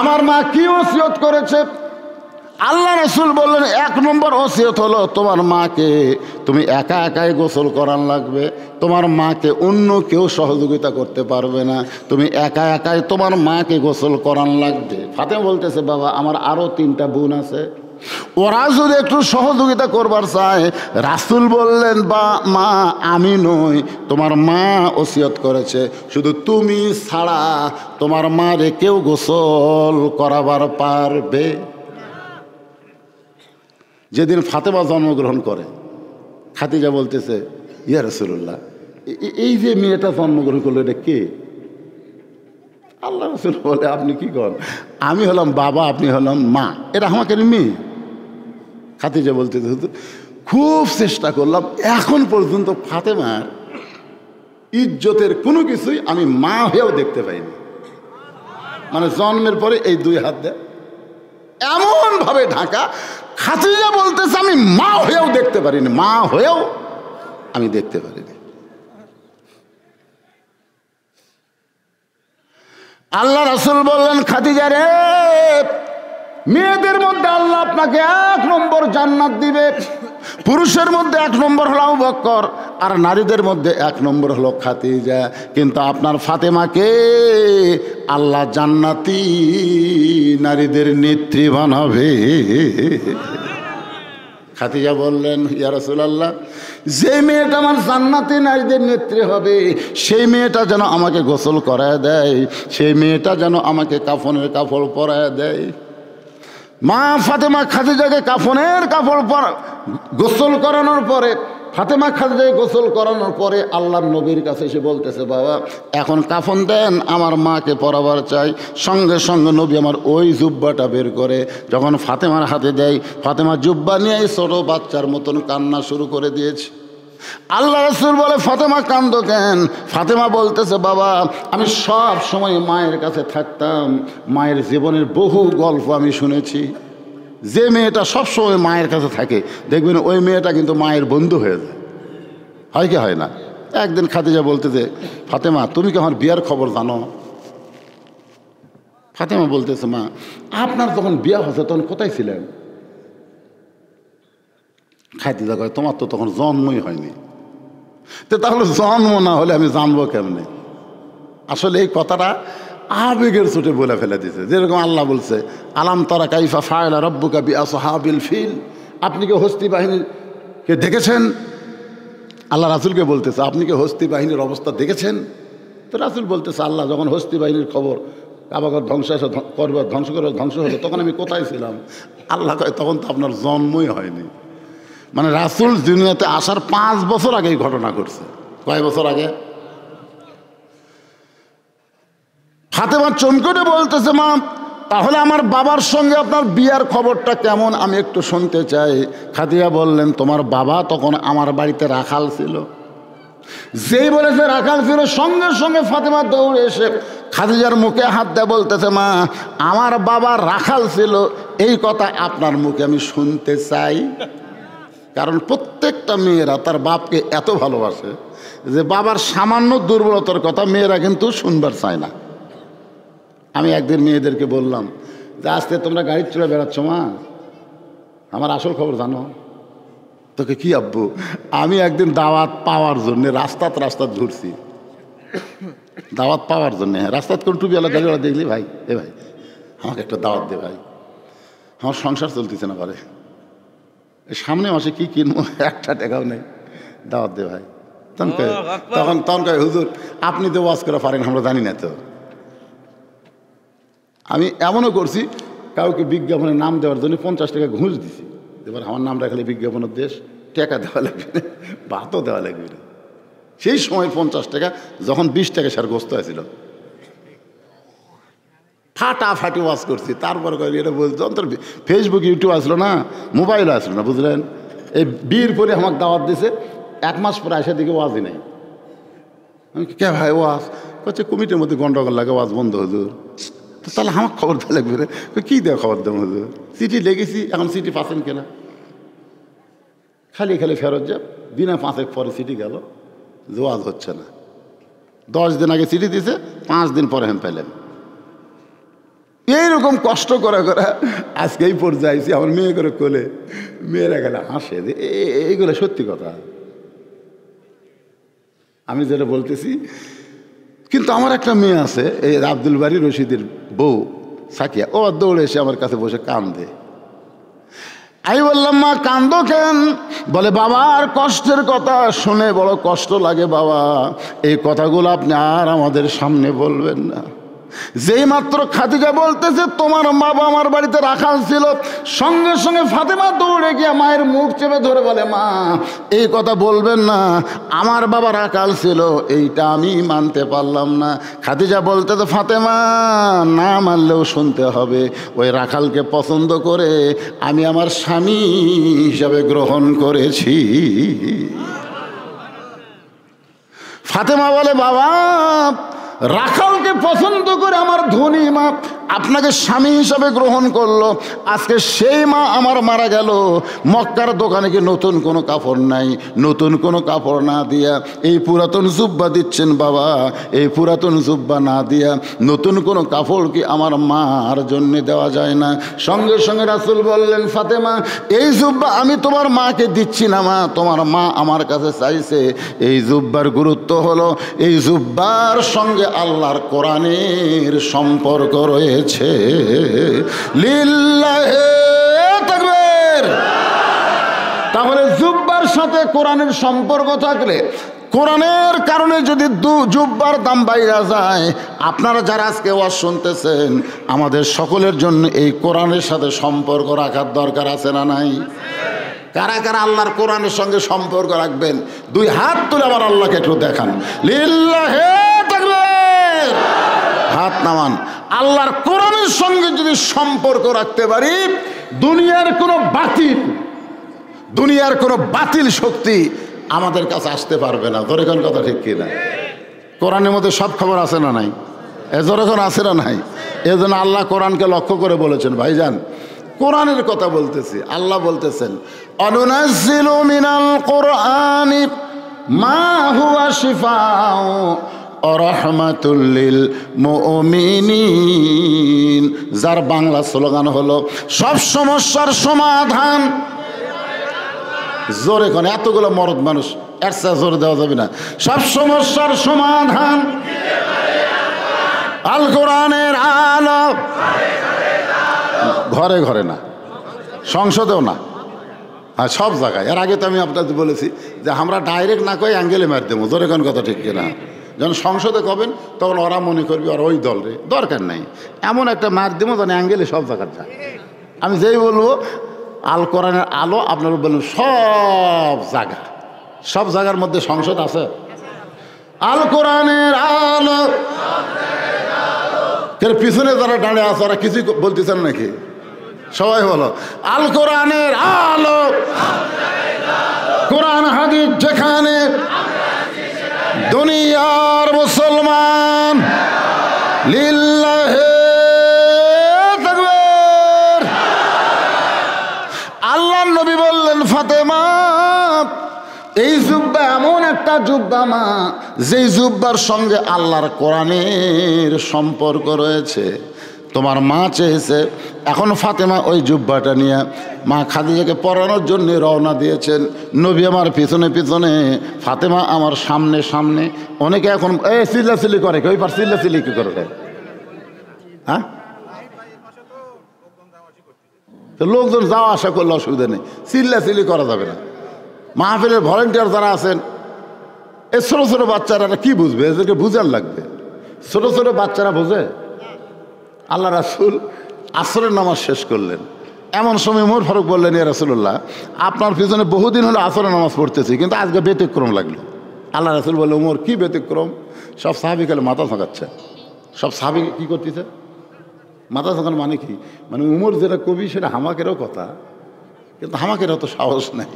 Speaker 1: আমার মা কি ওসিয়ত করেছে আল্লাহ রাসূল বললেন 1 নম্বর ওসিয়ত হলো তোমার মাকে তুমি একা একাই গোসল করান লাগবে। তোমার মাকে অন্য কেউ সহযোগিতা করতে পারবে না, তুমি একা একাই তোমার মাকে গোসল করান লাগবে। ফাতেমা বলতেছে বাবা আমার আরও 3টা বোন আছে, ওরা যদি একটু সহযোগিতা করবার চায়। রাসূল বললেন বা মা আমি নই, তোমার মা ওসিয়ত করেছে শুধু তুমি ছাড়া তোমার মারে কেউ গোসল করাবার পারবে। যেদিন ফাতেমা জন্মগ্রহণ করে খাদিজা বলতেছে ইয়া রাসূলুল্লাহ এই যে মেয়েটা জন্মগ্রহণ করলো এটা কে? আল্লাহ রাসূল বলে আপনি কি করেন, আমি হলাম বাবা আপনি হলাম মা, এটা আমাকে মেয়ে। খাদিজা বলতেছে খুব চেষ্টা করলাম এখন পর্যন্ত ফাতেমার ইজ্জতের কোনো কিছুই আমি মা হয়েও দেখতে পাইনি। মানে জন্মের পরে এই 2 হাত দেয় এমন ভাবে ঢাকা, খাদিজা বলতেছে আমি মা হয়েও দেখতে পারিনি, মা হয়েও আমি দেখতে পারিনি। আল্লাহ রাসূল বললেন খাদিজা রে মেয়েদের মধ্যে আল্লাহ আপনাকে 1 নম্বর জান্নাত দিবে। পুরুষের মধ্যে 1 নম্বর হলো আবু বকর আর নারীদের মধ্যে 1 নম্বর হলো খাদিজা। কিন্তু আপনার ফাতেমাকে আল্লাহ জান্নাতি নারীদের নেত্রী বানাবে। খাদিজা বললেন ইয়া রাসূলুল্লাহ যে মেয়েটা আমার জান্নাতি নারীদের নেত্রী হবে সেই মেয়েটা যেন আমাকে গোসল করায় দেয়, সেই মেয়েটা যেন আমাকে কাফনের কাপড় পরায় দেয়। মা ফাতেমা খাদিজাকে কাফনের কাপড় গোসল করানোর পরে ফাতেমা খাদিজাকে গোসল করানোর পরে আল্লাহর নবীর কাছে এসে বলতেছে বাবা এখন কাফন দেন আমার মাকে পরাবার চাই। সঙ্গে সঙ্গে নবী আমার ওই জুব্বাটা বের করে যখন ফাতেমার হাতে দেয় ফাতেমা জুব্বা নিয়ে ছোট বাচ্চার মতন কান্না শুরু করে দিয়েছে। আল্লাহ রাসূল বলে ফাতেমা কান্দো কেন? ফাতেমা বলতেছে বাবা আমি সব সময় মায়ের কাছে থাকতাম, মায়ের জীবনের বহু গল্প আমি শুনেছি। যে মেয়েটা সবসময় মায়ের কাছে থাকে দেখবেন ওই মেয়েটা কিন্তু মায়ের বন্ধু হয়ে যায়, হয় কি হয় না? একদিন খাদিজা বলতেছে ফাতেমা তুমি কি আমার বিয়ার খবর জানো? ফাতেমা বলতেছে মা আপনার যখন বিয়া হয়েছে তখন কোথায় ছিলেন? খাদিজা কয় তোমার তো তখন জন্মই হয়নি। তো তাহলে জন্ম না হলে আমি জানবো কেমনে? আসলে এই কথাটা আবেগের চোটে বলে ফেলে দিয়েছে। যেরকম আল্লাহ বলছে আলাম তারা কাইফা ফাআলা রাব্বুকা বিআসহাবিল ফিল, আপনি কি হস্তি বাহিনীকে দেখেছেন? আল্লাহ রাসূলকে বলতেছে আপনি কি হস্তি বাহিনীর অবস্থা দেখেছেন? তো রাসূল বলতেছে আল্লাহ যখন হস্তি বাহিনীর খবর কাবাগর ধ্বংস করবে ধ্বংস হলো তখন আমি কোথায় ছিলাম? আল্লাহ কয় তখন তো আপনার জন্মই হয়নি। মানে রাসূল দুনিয়াতে আসার 5 বছর আগে এই ঘটনা ঘটছে। কয় বছর আগে? ফাতেমা চমকে বলতেছে মা তাহলে আমার বাবার সঙ্গে আপনার বিয়ার খবরটা কেমন আমি একটু শুনতে চাই। খাদিজা বললেন তোমার বাবা তখন আমার বাড়িতে রাখাল ছিল। যেই বলেছে রাখাল ছিল সঙ্গে সঙ্গে ফাতেমা দৌড়ে এসে খাদিজার মুখে হাত দিয়ে বলতেছে মা আমার বাবা রাখাল ছিল এই কথা আপনার মুখে আমি শুনতে চাই। কারণ প্রত্যেকটা মেয়েরা তার বাপকে এত ভালোবাসে যে বাবার সামান্য দুর্বলতার কথা মেয়েরা কিন্তু শুনবার চায় না। আমি একদিন মেয়েদেরকে বললাম যে আজকে তোমরা গাড়ি চলে বেড়াচ্ছ মা আমার আসল খবর জানো? তোকে কি আব্বু? আমি একদিন দাওয়াত পাওয়ার জন্য রাস্তা ঘুরছি, দাওয়াত পাওয়ার জন্য। রাস্তাত কোন টুপিওয়ালা গাড়িওয়ালা দেখলি ভাই এ ভাই আমাকে একটা দাওয়াত দে ভাই, আমার সংসার চলতেছে না পারে, সামনে মাসে কি কিনবো একটা টাকাও নেই, দাওয়াত দে ভাই। তখন কয় হুজুর আপনি তো ওয়াজ করা পারেন আমরা জানি না। তো আমি এমনও করছি কাউকে বিজ্ঞাপনের নাম দেওয়ার জন্য 50 টাকা ঘুষ দিছি। এবার আমার নাম রাখলে বিজ্ঞাপনের দেশ, টাকা দেওয়া লাগবে না, ভাতও দেওয়া লাগবে না। সেই সময় 50 টাকা যখন 20 টাকা সার গোস্ত হয়েছিল ফাটাফাটি ওয়াজ করছি। তারপর এটা বলতো অন্তর ফেসবুক ইউটিউব আসলো না, মোবাইলও আসলো না, বুঝলেন? এই বিয়ের পরে আমাকে দাওয়াত দিছে, 1 মাস পরে আসা দিকে ওয়াজই নেই। আমি কে ভাই ওয়াজ করছে কমিটির মধ্যে গন্ডগোল লাগে ওয়াজ বন্ধ হুজুর। তো তাহলে আমার খবর দেওয়া লাগবে রে। কী দেওয়া খবর দেবো হুজুর? চিঠি লেগেছি, এখন চিঠি পাচ্ছেন কেনা? খালি ফেরত যাব, দিনে 5 পরে চিঠি গেল, ওয়াজ হচ্ছে না। 10 দিন আগে চিঠি দিছে, 5 দিন পরে পেলেন। এইরকম কষ্ট করে করে আজকে এই পর্যায়ে আইছি। আমার মেয়ে করে কোলে, মেয়েরা গেলে হাসে যে এইগুলো সত্যি কথা আমি যেটা বলতেছি। কিন্তু আমার একটা মেয়ে আছে, এই আব্দুল বারী রশিদের বউ সাকিয়া, ও দৌড়ে এসে আমার কাছে বসে কান্দে। আমি বললাম, মা কান্দো কেন? বলে, বাবার কষ্টের কথা শুনে বড় কষ্ট লাগে বাবা, এই কথাগুলো আপনি আর আমাদের সামনে বলবেন না। যেই মাত্র খাদিজা বলতেছে তোমার বাবা আমার বাড়িতে রাখাল ছিল, সঙ্গে সঙ্গে ফাতেমা দৌড়ে গিয়ে মায়ের মুখ চেপে ধরে বলে, মা এই কথা বলবেন না, আমার বাবা রাখাল ছিল, এইটা আমি মানতে পারলাম না। খাদিজা বলতেছে, ফাতেমা না মানলেও শুনতে হবে, ওই রাখালকে পছন্দ করে আমি আমার স্বামী হিসাবে গ্রহণ করেছি। ফাতেমা বলে, বাবা রাখালকে পছন্দ করে আমার ধনী মা আপনাকে স্বামী হিসাবে গ্রহণ করলো, আজকে সেই মা আমার মারা গেল, মক্কার দোকানে কি নতুন কোনো কাপড় নাই, নতুন কোনো কাপড় না দিয়া এই পুরাতন জুব্বা দিচ্ছেন বাবা, এই পুরাতন জুব্বা না দিয়া নতুন কোনো কাপড় কি আমার মার জন্য দেওয়া যায় না? সঙ্গে সঙ্গে রাসূল বললেন, ফাতেমা এই জুব্বা আমি তোমার মাকে দিচ্ছি না মা, তোমার মা আমার কাছে চাইছে। এই জুব্বার গুরুত্ব হলো এই জুব্বার সঙ্গে আল্লাহর কোরআনের সম্পর্ক রয়েছে। লিল্লাহে তাকবীর। তাহলে জুব্বার সাথে কোরআনের সম্পর্ক থাকলে, কোরআনের কারণে যদি জুব্বার দাম বাইরা যায়, আপনারা যারা আজকে ওয়াজ শুনতেছেন, আমাদের সকলের জন্য এই কোরআনের সাথে সম্পর্ক রাখার দরকার আছে না নাই? কারা কারা আল্লাহর কোরআনের সঙ্গে সম্পর্ক রাখবেন? দুই হাত তুলে আবার আল্লাহকে একটু দেখান। লিল্লাহে তাকবীর। হাত নামান। আল্লাহর কোরআনের সঙ্গে যদি সম্পর্ক রাখতে পারি, দুনিয়ার কোনো বাতিল শক্তি আমাদের কাছে আসতে পারবে না। ধরে কোন কথা ঠিক কিনা? কোরআনের মধ্যে সব খবর আছে না নাই? যখন আছে না নাই? এজন্য আল্লাহ কোরআনকে লক্ষ্য করে বলেছেন, ভাইজান কোরআনের কথা বলতেছি, আল্লাহ বলতেছেন, অনুনাজ্জিলু মিনাল কোরআনি মা হুয়া শিফাউ ওয়া রাহমাতুল লিল মুমিনিন। যার বাংলা স্লোগান হলো সব সমস্যার সমাধান। জোরে কোন, এতগুলো মরদ মানুষ, এর চেয়ে জোরে দেওয়া যাবে না। সব সমস্যার সমাধান আল কোরআনের আলো। ঘরে ঘরে না, সংসদেও না, হ্যাঁ সব জায়গায়। এর আগে তো আমি আপনাদের বলেছি যে আমরা ডাইরেক্ট না কই অ্যাঙ্গেলে মার দেবো। ধরে কোন কথা ঠিক কিনা? যখন সংসদে কবেন তখন ওরা মনে করবে আর ওই দল রে, দরকার নাই, এমন একটা মার দেবো যেন অ্যাঙ্গেলে সব জায়গায় যায়। আমি যেই বলবো আল কোরআনের আলো, আপনারা বলবেন সব জায়গার মধ্যে সংসদ আছে। আল কোরআনের আলো। পিছনে যারা দাঁড়িয়ে আছে ওরা কিছুই বলতেছেন নাকি? সবাই বলো, আল কোরআনের আলো। কোরআন হাদিস যেখানে, দুনিয়ার মুসলমান। লিল্লাহে তাকবীর। আল্লাহ নবী বললেন, ফাতেমা এই জুব্বা এমন একটা জুব্বা মা, যেই জুব্বার সঙ্গে আল্লাহর কোরআনের সম্পর্ক রয়েছে। তোমার মা চেয়েছে, এখন ফাতেমা ওই জুব্বাটা নিয়ে মা খাদিজাকে পরানোর জন্য রওনা দিয়েছেন। নবী আমার পিছনে পিছনে, ফাতেমা আমার সামনে সামনে। অনেকে এখন চিল্লাচিল্লি করে, ওই পার চিল্লাচিল্লি কি করে? হ্যাঁ, লোকজন যাওয়া আসা করলে অসুবিধা নেই, চিল্লাচিল্লি করা যাবে না। মাহফিলের ভলেন্টিয়ার যারা আছেন, এই ছোটো ছোটো বাচ্চারা কি বুঝবে? এদেরকে বুঝার লাগবে। ছোটো ছোটো বাচ্চারা বোঝে? আল্লাহ রাসূল আসরের নামাজ শেষ করলেন, এমন সময় ওমর ফারুক বললেন, ইয়া রাসূলুল্লাহ আপনার পিছনে বহুদিন হলো আসরের নামাজ পড়তেছি, কিন্তু আজকে ব্যতিক্রম লাগলো। আল্লাহ রাসূল বললেন, ওমর কি ব্যতিক্রম? সব সাহাবী কালে মাথা ঝাঁকাচ্ছে। সব সাহাবী কি করতেছে? মাথা ঝাঁকানো মানে কি? মানে উমর যেটা কবি সেটা হামাকেরও কথা, কিন্তু হামাকেরও তো সাহস নাই।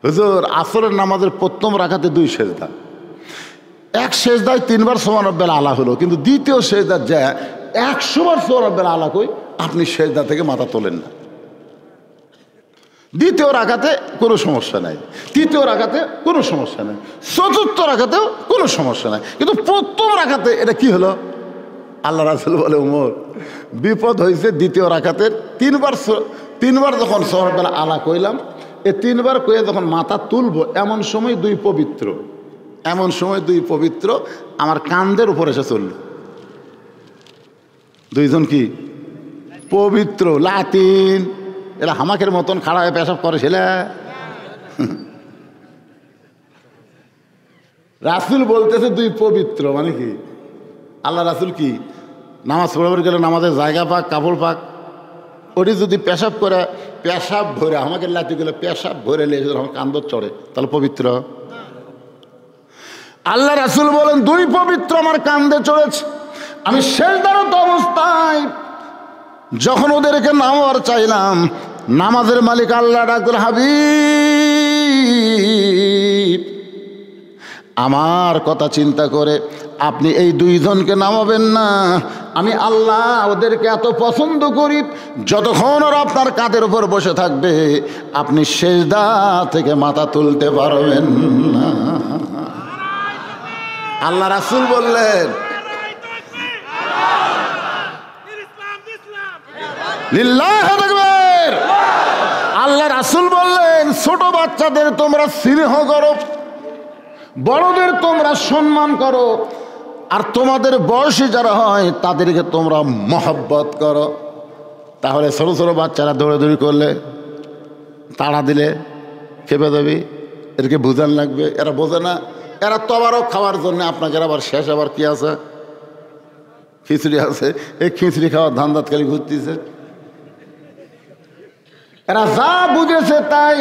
Speaker 1: হুজুর আসরের নামাজের প্রথম রাকাতে 2 সেজদা, এক সেজদায় 3 বার সুবহান রাব্বিল আলা হলো, কিন্তু দ্বিতীয় সেজদা যা 100 বার সুবহান রাব্বিল আলা কই আপনি সেজদা থেকে মাথা তোলেন না। দ্বিতীয় রাকাতে কোনো সমস্যা নাই, তৃতীয় রাকাতে কোনো সমস্যা নাই, চতুর্থ রাকাতেও কোনো সমস্যা নাই, কিন্তু প্রথম রাকাতে এটা কি হলো? আল্লাহ রাসূল বলে, ওমর বিপদ হয়েছে দ্বিতীয় রাকাতের তিনবার যখন সুবহানাল্লাহ আলা কইলাম, এই তিনবার কয়ে যখন মাথা তুলবো এমন সময় দুই পবিত্র আমার কাঁধের উপর এসে চলল। দুইজন কি পবিত্র লাতিন, এরা হামাকের মতন খাড়া হয়ে পেশাব করে ছিল। রাসূল বলতেছে দুই পবিত্র, মানে কি আল্লাহ রাসূল কি নামাজ পড়াবার গেলে নামাজের জায়গা পাক, কাপড় পাক, ওটি যদি পেশাব করে পেশাব ভরে আমাকে লাঠি গেলে পেশাব ভরে লেগে আমার কান্দর চড়ে, তাহলে পবিত্র? আল্লাহ রাসূল বলেন দুই পবিত্র আমার কান্দে চড়েছে। আমি সেজদারত অবস্থায় যখন ওদেরকে নামার চাইলাম, নামাজের মালিক আল্লাহ ডাকলেন, হাবিব আমার কথা চিন্তা করে আপনি এই দুইজনকে নামাবেন না? আমি আল্লাহ ওদেরকে এত পছন্দ করি, যতক্ষণ ওরা আপনার কাঁধের উপর বসে থাকবে আপনি সেজদা থেকে মাথা তুলতে পারবেন না। আল্লাহ রাসূল বললেন, লিল্লাহি তাকবীর। আল্লাহ রাসূল বললেন, ছোট বাচ্চাদের তোমরা স্নেহ করো, বড়দের তোমরা সম্মান করো, আর তোমাদের বয়সী যারা হয় তাদেরকে তোমরা মহব্বত করো। তাহলে ছোট ছোট বাচ্চারা দৌড়াদৌড়ি করলে, তাড়া দিলে খেপে দেবে, এদেরকে বুঝান লাগবে। এরা বোঝে না, এরা তো আবারও খাওয়ার জন্য আপনাকে আবার শেষ আবার কি আছে, খিচুড়ি আছে, এই খিচুড়ি খাওয়ার ধান্দাত খালি ঘুরতেছে। এরা যা বুঝেছে তাই।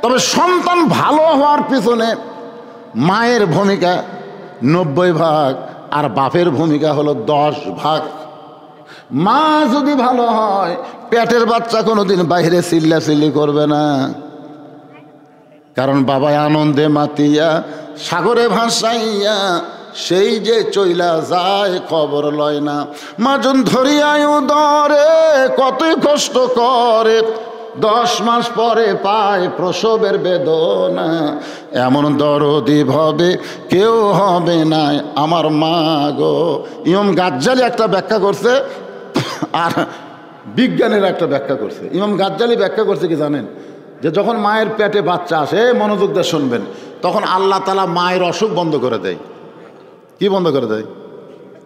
Speaker 1: তবে সন্তান ভালো হওয়ার পিছনে মায়ের ভূমিকা 90 ভাগ আর বাপের ভূমিকা হলো 10 ভাগ। মা যদি ভালো হয় পেটের বাচ্চা কোনোদিন বাইরে চিল্লাচিল্লি করবে না, কারণ বাবায় আনন্দে মাতিয়া সাগরে ভাসাইয়া সেই যে চইলা যায় খবর লয় না। মাজন ধরিয়ায় দরে কতই কষ্ট করে, 10 মাস পরে পায় প্রসবের বেদনা। এমন দরদি ভাবে কেউ হবে না আমার মা গো। ইমাম গাজ্জালি একটা ব্যাখ্যা করছে, আর বিজ্ঞানের একটা ব্যাখ্যা করছে। ইমাম গাজ্জালি ব্যাখ্যা করছে কি জানেন, যে যখন মায়ের পেটে বাচ্চা আসে, মনোযোগ দিয়ে শুনবেন, তখন আল্লাহ তাআলা মায়ের অসুখ বন্ধ করে দেয়। কি বন্ধ করে দেয়?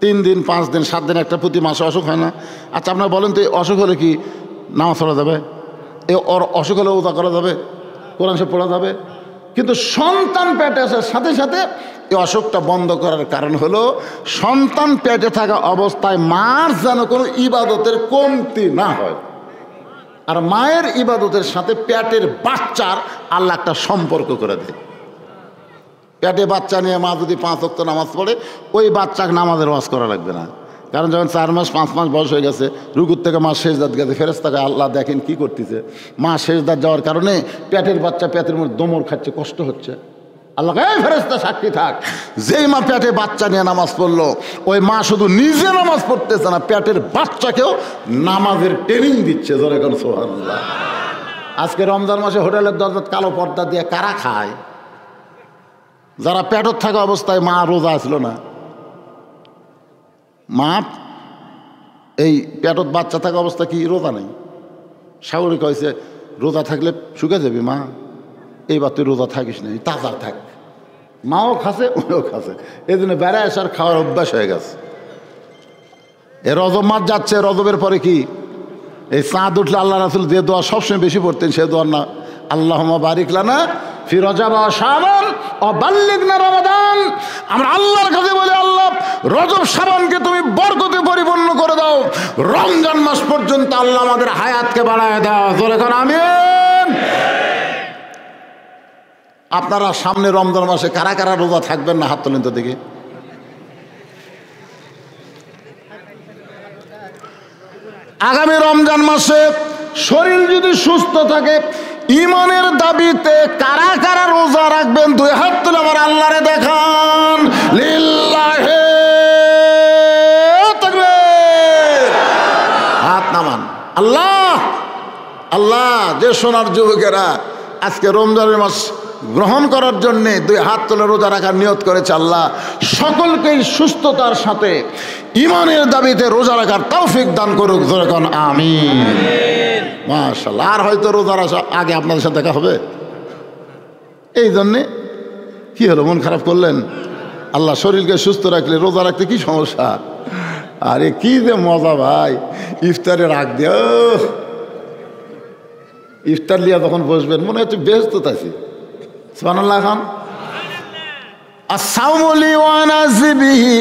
Speaker 1: 3 দিন 5 দিন 7 দিন একটা প্রতি মাসে অসুখ হয় না? আচ্ছা আপনারা বলেন তো, এই অসুখ হলে কি নামাজ পড়া যাবে? এ ওর অসুখ হলে ওযা করা যাবে, কোরআন শরীফ পড়া যাবে? কিন্তু সন্তান পেটে আসার সাথে সাথে এই অসুখটা বন্ধ করার কারণ হলো সন্তান পেটে থাকা অবস্থায় মার যেন কোনো ইবাদতের কমতি না হয়। আর মায়ের ইবাদতের সাথে পেটের বাচ্চার আল্লাহ একটা সম্পর্ক করে দেয়। পেটে বাচ্চা নিয়ে মা যদি 5 ওয়াক্ত নামাজ পড়ে, ওই বাচ্চাকে নামাজের ওয়াজ করা লাগবে না। কারণ যখন 4 মাস 5 মাস বয়স হয়ে গেছে, রুকুর থেকে মা সেজদাত গেছে, ফেরেশতাকে আল্লাহ দেখেন কি করতেছে, মা সেজদাত যাওয়ার কারণে পেটের বাচ্চা পেটের মধ্যে দমর খাচ্ছে, কষ্ট হচ্ছে। আল্লাহ এই ফেরেশতা সাক্ষী থাক, যেই মা পেটে বাচ্চা নিয়ে নামাজ পড়লো, ওই মা শুধু নিজে নামাজ পড়তেছে না, পেটের বাচ্চাকেও নামাজের ট্রেনিং দিচ্ছে। জোরে কোন সুবহানাল্লাহ। আজকে রমজান মাসে হোটেলের দরজাত কালো পর্দা দিয়ে কারা খায়? যারা পেটত থাকা অবস্থায় মা রোজা ছিল না। মা এই পেটত বাচ্চা থাকা অবস্থা কি রোজা নেই? সাগরিক হয়েছে রোজা থাকলে শুকে যাবি মা, এইবার তুই রোজা থাকিস না, তাজা থাক। মাও খাসে, ওও খাসে, এই জন্য বেড়া আসার খাওয়ার অভ্যাস হয়ে গেছে। এ রজব মাস যাচ্ছে, রজবের পরে কি এই চাঁদ উঠলে আল্লাহ রাসূল যে দোয়া সবসময় বেশি পড়তেন, সে দোয়ার না আল্লাহুম্মা বারিক লানা ফি রজব ওয়া শাবান ওয়া বাল্লিগনা রমাদান। আমরা আল্লাহর কাছে বলি, আল্লাহ রজব শাবানকে তুমি বরকতে পরিপূর্ণ করে দাও, রমজান মাস পর্যন্ত আল্লাহ আমাদের হায়াতকে বাড়ায় দাও। জোরে কোন আমিন। আপনারা সামনে রমজান মাসে কারা কারা রোজা থাকবেন না হাত তোলেন তো দেখি। আগামী রমজান মাসে শরীর যদি সুস্থ থাকে, ইমানের দাবিতে কারা কারা রোজা রাখবেন 2 হাত তুলে আমার আল্লাহরে দেখান। লিল্লাহি তাকবীর। হাত নামান। আল্লাহ আল্লাহ, যে সোনার যুবকেরা আজকে রমজানের মাস গ্রহণ করার জন্যে 2 হাত তুলে রোজা রাখার নিয়ত করেছে। আল্লাহ সকলকেই সুস্থতার সাথে ঈমানের দাবিতে রোজা রাখার তৌফিক দান করুক। জোরে কোন আমিন। মাশাআল্লাহ। আর হয়তো রোজার আগে আপনাদের সাথে দেখা হবে। এই জন্যে কি হলো, মন খারাপ করলেন? আল্লাহ শরীরকে সুস্থ রাখলে রোজা রাখতে কি সমস্যা? আরে কি যে মজা ভাই, ইফতারের আগ দিয়ে ইফতার লিয়া যখন বসবেন মনে হচ্ছে ব্যস্ত আছি। সুবহানাল্লাহ খান। আসসাউমুলি ওয়া নাযিবিহি,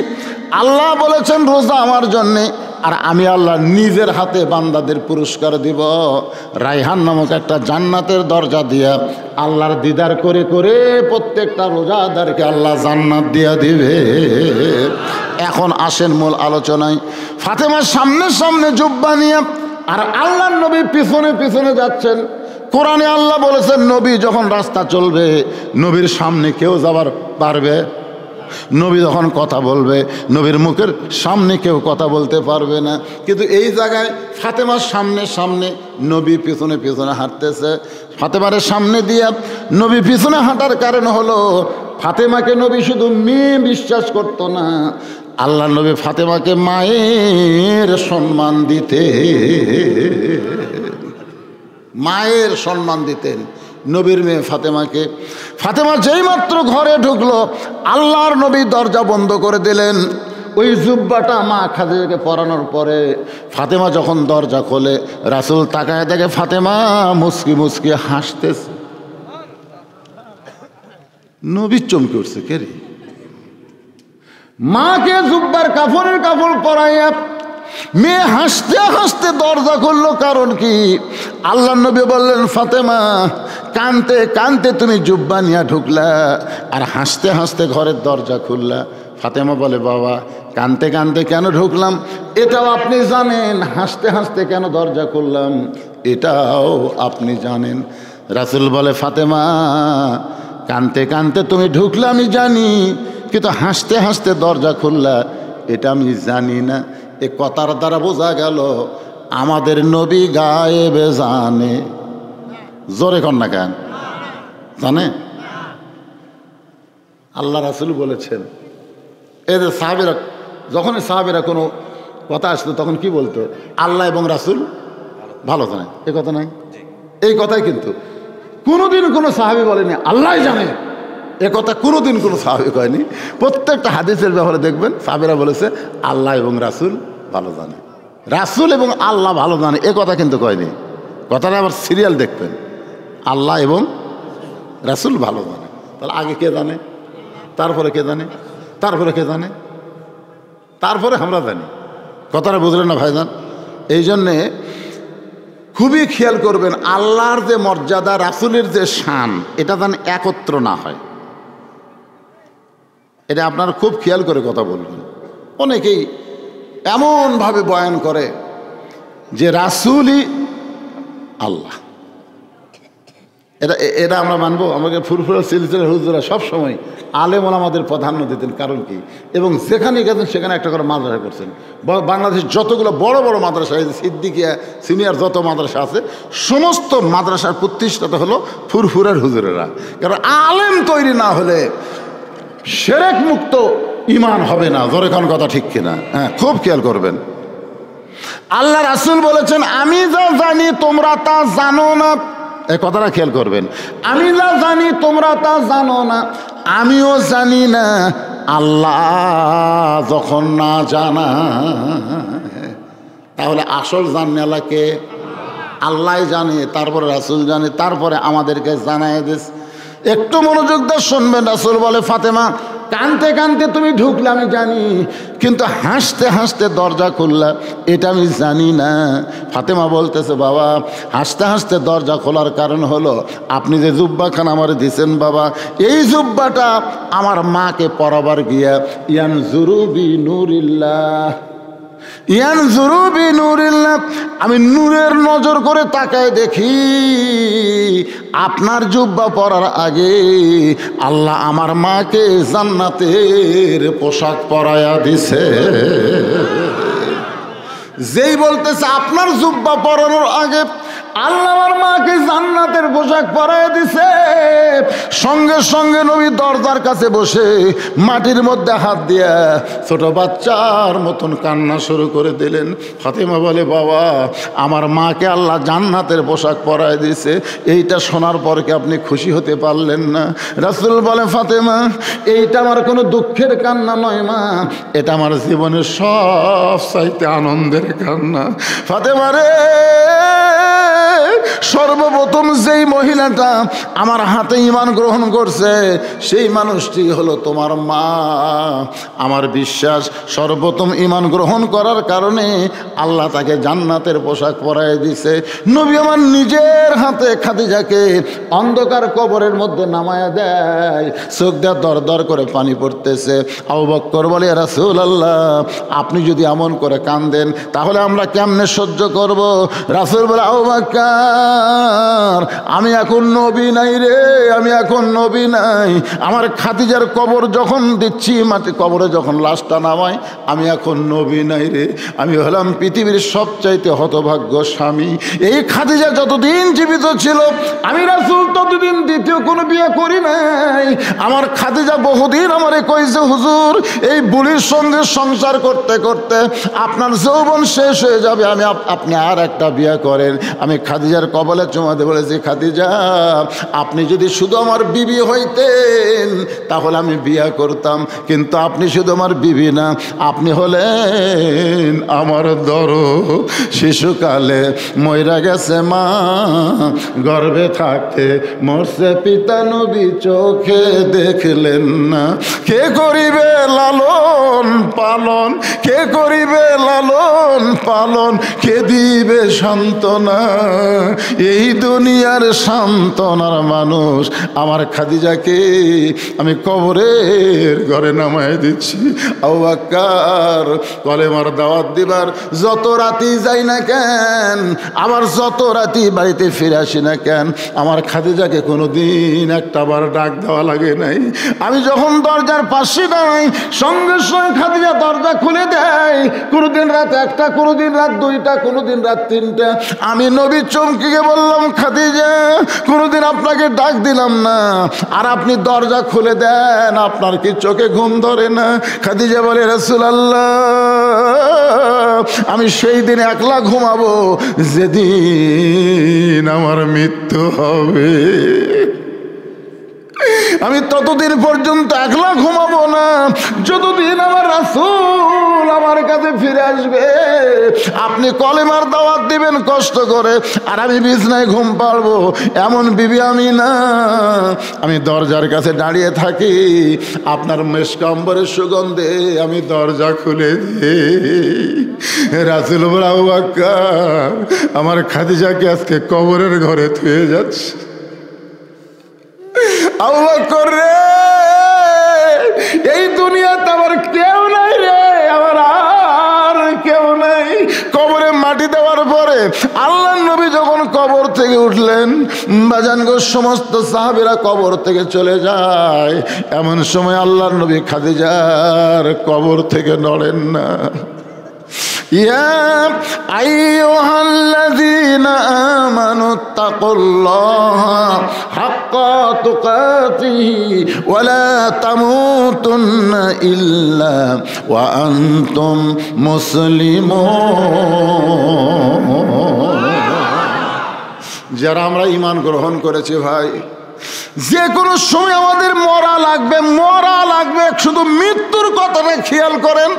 Speaker 1: আল্লাহ বলেছেন রোজা আমার জন্যে, আর আমি আল্লাহ নিজের হাতে বান্দাদের পুরস্কার দিব। রায়হান নামক একটা জান্নাতের দরজা দিয়া আল্লাহর দিদার করে করে প্রত্যেকটা রোজাদারকে আল্লাহ জান্নাত দিয়া দিবে। এখন আসেন মূল আলোচনায়। ফাতেমার সামনে সামনে জুব্বা নিয়ে আর আল্লাহর নবী পিছনে পিছনে যাচ্ছেন। কোরআনে আল্লাহ বলেছেন নবী যখন রাস্তা চলবে নবীর সামনে কেউ যাবার পারবে? নবী যখন কথা বলবে নবীর মুখের সামনে কেউ কথা বলতে পারবে না। কিন্তু এই জায়গায় ফাতেমার সামনে সামনে, নবী পিছনে পিছনে হাঁটতেছে। ফাতেমার সামনে দিয়ে নবী পিছনে হাঁটার কারণ হলো ফাতেমাকে নবী শুধু মেয়ে বিশ্বাস করত না, আল্লাহ নবী ফাতেমাকে মায়ের সম্মান দিতে, মায়ের সম্মান দিতেন নবীর মেয়ে ফাতেমাকে। ফাতেমা যেই মাত্র ঘরে ঢুকলো আল্লাহর নবী দরজা বন্ধ করে দিলেন। ওই জুব্বাটা মা খাদিজাকে পরানোর পরে ফাতেমা যখন দরজা খোলে রাসূল তাকায় দেখে ফাতেমা মুস্কি মুস্কি হাসতেছে। নবী চমকে উঠছে, কে রে? মাকে জুব্বার কাপড়ের কাপড় পরাইয়া মেয়ে হাসতে হাসতে দরজা খুললো। কারণ কি? আল্লাহ নবী বললেন ফাতেমা কানতে কানতে তুমি জুব্বা নিয়ে ঢুকলা আর হাসতে হাসতে ঘরের দরজা খুললা। ফাতেমা বলে বাবা কানতে কানতে কেন ঢুকলাম এটাও আপনি জানেন, হাসতে হাসতে কেন দরজা খুললাম এটাও আপনি জানেন। রাসূল বলে ফাতেমা কানতে কানতে তুমি ঢুকলা আমি জানি, কিন্তু হাসতে হাসতে দরজা খুললা এটা আমি জানি না। এ কথার দ্বারা বোঝা গেল আমাদের নবী গায়েবে জানে। জোরে কন না কেন? জানে? আল্লাহ রাসূল বলেছেন। এদের সাহাবীরা যখনই সাহাবীরা কোনো কথা আসতো তখন কি বলতো? আল্লাহ এবং রাসূল ভালো জানে। এ কথা নাই? এই কথাই কিন্তু কোনোদিন কোনো সাহাবী বলেনি আল্লাহ জানে। এ কথা কোনোদিন কোনো সাহাবী কয়নি। প্রত্যেকটা হাদিসের ব্যাপারে দেখবেন সাহাবীরা বলেছে আল্লাহ এবং রাসূল ভালো জানে, রাসূল এবং আল্লাহ ভালো জানে, এ কথা কিন্তু কয়নি। কথাটা আবার সিরিয়াল দেখবেন, আল্লাহ এবং রাসূল ভালো জানে। তাহলে আগে কে জানে, তারপরে কে জানে, তারপরে কে জানে, তারপরে আমরা জানি। কথাটা বুঝলেন না ভাইজান? এই জন্যে খুবই খেয়াল করবেন আল্লাহর যে মর্যাদা রাসূলের যে শান এটা যেন একত্র না হয়। এটা আপনারা খুব খেয়াল করে কথা বলবেন। অনেকেই এমনভাবে বয়ান করে যে রাসূলই আল্লাহ। এটা আমরা মানবো? আমাকে ফুরফুরা সিলসিলার হুজুরা সবসময় আলেম ওলামাদের প্রাধান্য দিতেন। কারণ কি? এবং যেখানে গেছেন সেখানে একটা করে মাদ্রাসা করছেন। বাংলাদেশের যতগুলো বড় বড় মাদ্রাসা, সিদ্দিকিয়া সিনিয়র যত মাদ্রাসা আছে সমস্ত মাদ্রাসার প্রতিষ্ঠাতা হলো ফুরফুরার হুজুরেরা। কারণ আলেম তৈরি না হলে শিরক মুক্ত ঈমান হবে না। জোরে কোন কথা ঠিক কিনা? হ্যাঁ, খুব খেয়াল করবেন। আল্লাহ রাসূল বলেছেন আমি যা জানি তোমরা তা জানো না। এই কথাটা খেয়াল করবেন। আমি যা জানি তোমরা তা জানো না, আমিও জানি না আল্লাহ যখন না জানা। তাহলে আসল জানালাকে আল্লাহ জানে, তারপরে রাসূল জানে, তারপরে আমাদেরকে জানায় দিস। একটু মনোযোগ দিয়ে শুনবেন। রাসূল বলে ফাতেমা কানতে কানতে তুমি ঢুকলে আমি জানি, কিন্তু হাসতে হাসতে দরজা খুললা এটা আমি জানি না। ফাতেমা বলতেছে বাবা হাসতে হাসতে দরজা খোলার কারণ হলো আপনি যে জুব্বাখান আমার দিছেন বাবা, এই জুব্বাটা আমার মাকে পরাবার গিয়া ইয়ানজুরু বিনুরিল্লাহ, ইয়ানজুরু বিনুরিল্লাহ, আমি নূরের নজর করে তাকায় দেখি আপনার জুব্বা পরার আগে আল্লাহ আমার মাকে জান্নাতের পোশাক পরায়া দিছে। যেই বলতেছে আপনার জুব্বা পরানোর আগে আল্লাহ আমার মাকে জান্নাতের পোশাক পরায় দিছে। সঙ্গে সঙ্গে নবী দরজার কাছে বসে মাটির মধ্যে হাত দিয়া ছোট বাচ্চার মতন কান্না শুরু করে দিলেন। ফাতেমা বলে, বাবা আমার মাকে আল্লাহ জান্নাতের পোশাক পরায় দিছে, এইটা শোনার পর কি আপনি খুশি হতে পারলেন না? রাসূল বলে, ফাতেমা এইটা আমার কোনো দুঃখের কান্না নয় মা, এটা আমার জীবনের সব চাইতে আনন্দের কান্না। ফাতেমা রে, সর্বপ্রথম যেই মহিলাটা আমার হাতে ঈমান গ্রহণ করছে সেই মানুষটি হলো তোমার মা। আমার বিশ্বাস সর্বপ্রথম ঈমান গ্রহণ করার কারণে আল্লাহ তাকে জান্নাতের পোশাক পরায় দিছে। নবী আমার নিজের হাতে খাদিজাকে অন্ধকার কবরের মধ্যে নামায়া দেয়, চোখ দিয়ে দর দর করে পানি পড়তেছে। আবু বকর বলে, রাসূলুল্লাহ আপনি যদি এমন করে কাঁদেন তাহলে আমরা কেমনে সহ্য করব? রাসূল বলে, আবু বকর আমি এখন নবী নাই রে, আমি এখন নবী নাই। আমার খাদিজার কবর যখন দিচ্ছি, মাটি কবরে যখন লাশটা নামাই, আমি এখন নবী নাই রে, আমি হলাম পৃথিবীর সবচাইতে হতভাগ্য স্বামী। এই খাদিজা যতদিন জীবিত ছিল আমি রাসূল ততদিন দ্বিতীয় কোনো বিয়ে করি নাই। আমার খাদিজা বহুদিন আমারে কইছে, হুজুর এই বুড়ির সঙ্গে সংসার করতে করতে আপনার যৌবন শেষ হয়ে যাবে, আপনি আর একটা বিয়ে করেন। আমি খাদিজার কবলে চুমাতে বলেছি, খাদিজা আপনি যদি শুধু আমার বিবি হইতেন তাহলে আমি বিয়ে করতাম, কিন্তু আপনি শুধু আমার বিবি না, আপনি হলেন আমার দরদ। শিশুকালে মইরা গেছে মা, গর্ভে থাকতে মরছে পিতা, নবী চোখে দেখলেন না। কে করিবে লালন পালন, কে করিবে লালন পালন, কে দিবে সান্ত্বনা? এই দুনিয়ার সান্ত্বনার মানুষ আমার খাদিজাকে আমি কবরের ঘরে নামায় দিচ্ছি। আবু বকর কলেমার দাওয়াত দিবার যত রাতি যাই না কেন, আবার যত রাতি বাড়িতে ফিরে আসি না কেন, আমার খাদিজাকে কোনোদিন একটা বার ডাক দেওয়া লাগে নাই। আমি যখন দরজার পাশে দাঁড়াই সঙ্গে সঙ্গে খাদিজা দরজা খুলে দেয়। কোনোদিন রাত একটা, কোনোদিন রাত দুইটা, কোনোদিন রাত তিনটা। আমি নবী চমকে বললাম, খাদিজা কোনোদিন আপনাকে ডাক দিলাম না আর আপনি দরজা খুলে দেন, আপনার কি চোখে ঘুম ধরে না? খাদিজা বলে, রাসূলুল্লাহ আমি সেই দিন একলা ঘুমাবো যেদিন আমার মৃত্যু হবে, আমি ততদিন পর্যন্ত একলা ঘুমাবো না যতদিন আমার রাসূল আমার কাছে ফিরে আসবে। আপনি কলেমার দাওয়াত দিবেন কষ্ট করে আর আমি বিছনায় ঘুম পারবো এমন বিবি আমি না। আমি দরজার কাছে দাঁড়িয়ে থাকি, আপনার মেশকাম্বরের সুগন্ধে আমি দরজা খুলে দিই। রাসূল বলে, আবু বকর আমার খাদিজাকে আজকে কবরের ঘরে থুয়ে যাচ্ছে। আবু বকর রে, এই দুনিয়াতে আমার কেউ নাই রে, আমার আর কেউ নাই। কবরে মাটি দেওয়ার পরে আল্লাহর নবী যখন কবর থেকে উঠলেন, বাজানগো সমস্ত সাহাবীরা কবর থেকে চলে যায়। এমন সময় আল্লাহর নবী খাদিজার কবর থেকে নড়েন না। ইয়া আইয়ুহাল্লাযীনা আমানুত্তাকুল্লাহা হাক্কা তুকাতিহি ওয়া লা তামুতুন্না ইল্লা ওয়া আনতুম মুসলিমুন। যারা আমরা ঈমান গ্রহণ করেছি ভাই, যে কোনো সময় আমাদের মরা লাগবে, মরা লাগবে। শুধু মৃত্যুর কথাটা খেয়াল করেন,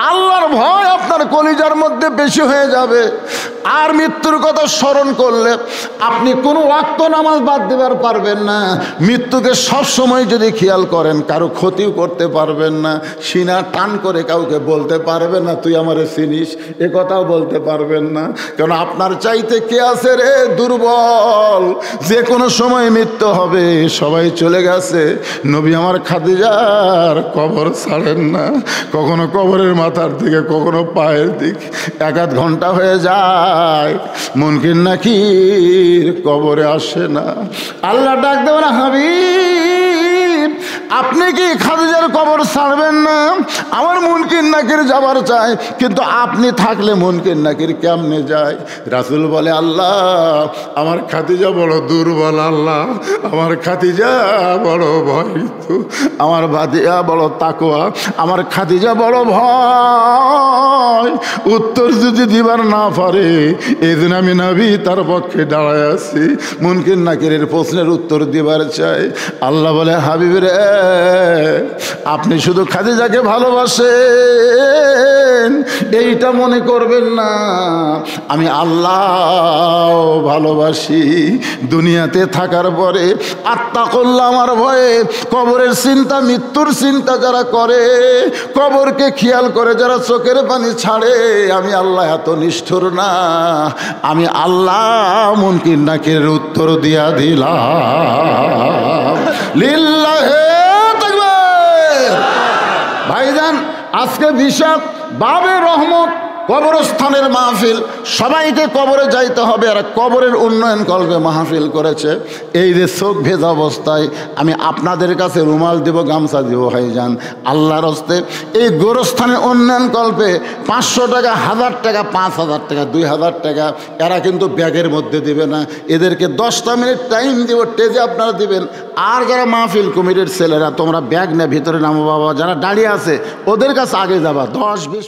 Speaker 1: আল্লাহর ভয় আপনার কলিজার মধ্যে বেশি হয়ে যাবে। আর মৃত্যুর কথা স্মরণ করলে আপনি কোনো ওয়াক্ত নামাজ বাদ দিবার পারবেন না। মৃত্যুকে সব সময় যদি খেয়াল করেন কারো ক্ষতিও করতে পারবেন না। সিনা টান করে কাউকে বলতে পারবেন না তুই আমারে চিনিস, এ কথাও বলতে পারবেন না। কারণ আপনার চাইতে কে আছে রে দুর্বল, যে কোনো সময় মৃত্যু হবে। সবাই চলে গেছে, নবী আমার খাদিজার কবর ছাড়েন না। কখনো কবরের মাথার দিকে, কখনো পায়ের দিকে। 1-8 ঘন্টা হয়ে যায়, মুনকির নাকির কবরে আসে না। আল্লাহ ডাক দেবে না, হাবিব আপনি কি খাদিজার কবর ছাড়বেন না? আমার মুনকির নাকির যাবার চাই, কিন্তু আপনি থাকলে মুনকির নাকির কেমনে যায়? রাসূল বলে, আল্লাহ আমার খাদিজা বড় দুর্বল, আল্লাহ আমার খাদিজা বড় ভয়িত, আমার ভাতিজা বড় তাকওয়া, আমার খাদিজা বড় ভয়। উত্তর যদি দিবার না পারে, এই দিন আমি নবী তার পক্ষে দাঁড়ায় আছি, মুনকির নাকিরের প্রশ্নের উত্তর দিবার চাই। আল্লাহ বলে, হাবিব রে, আপনি শুধু খাদিজাকে ভালোবাসেন এইটা মনে করবেন না, আমি আল্লাহ ভালোবাসি। দুনিয়াতে থাকার পরে আত্মা করল আমার ভয়ে, কবরের চিন্তা, মৃত্যুর চিন্তা যারা করে, কবরকে খেয়াল করে যারা চোখের পানি ছাড়ে, আমি আল্লাহ এত নিষ্ঠুর না, আমি আল্লাহ মুনকির নাকিরের উত্তর দিয়া দিলাম। লিল্লাহে তাকবীর। ভাইজান, আজকে বিশাল বাবে রহমত কবরস্থানের মাহফিল, সবাইকে কবরে যাইতে হবে, আর কবরের উন্নয়ন কল্পে মাহফিল করেছে। এই যে চোখ ভেজা অবস্থায় আমি আপনাদের কাছে রুমাল দিব, গামছা দিব, ভাইজান আল্লাহর হস্তে এই গোরস্থানের উন্নয়ন কল্পে 500 টাকা, 1000 টাকা, 5000 টাকা, 2000 টাকা এরা কিন্তু ব্যাগের মধ্যে দিবে না, এদেরকে 10টা মিনিট টাইম দিব, টেজে আপনারা দিবেন। আর যারা মাহফিল কমিটির ছেলেরা, তোমরা ব্যাগ নিয়ে ভিতরে নামো বাবা, যারা দাঁড়িয়ে আছে ওদের কাছে আগে যাবা, 10-20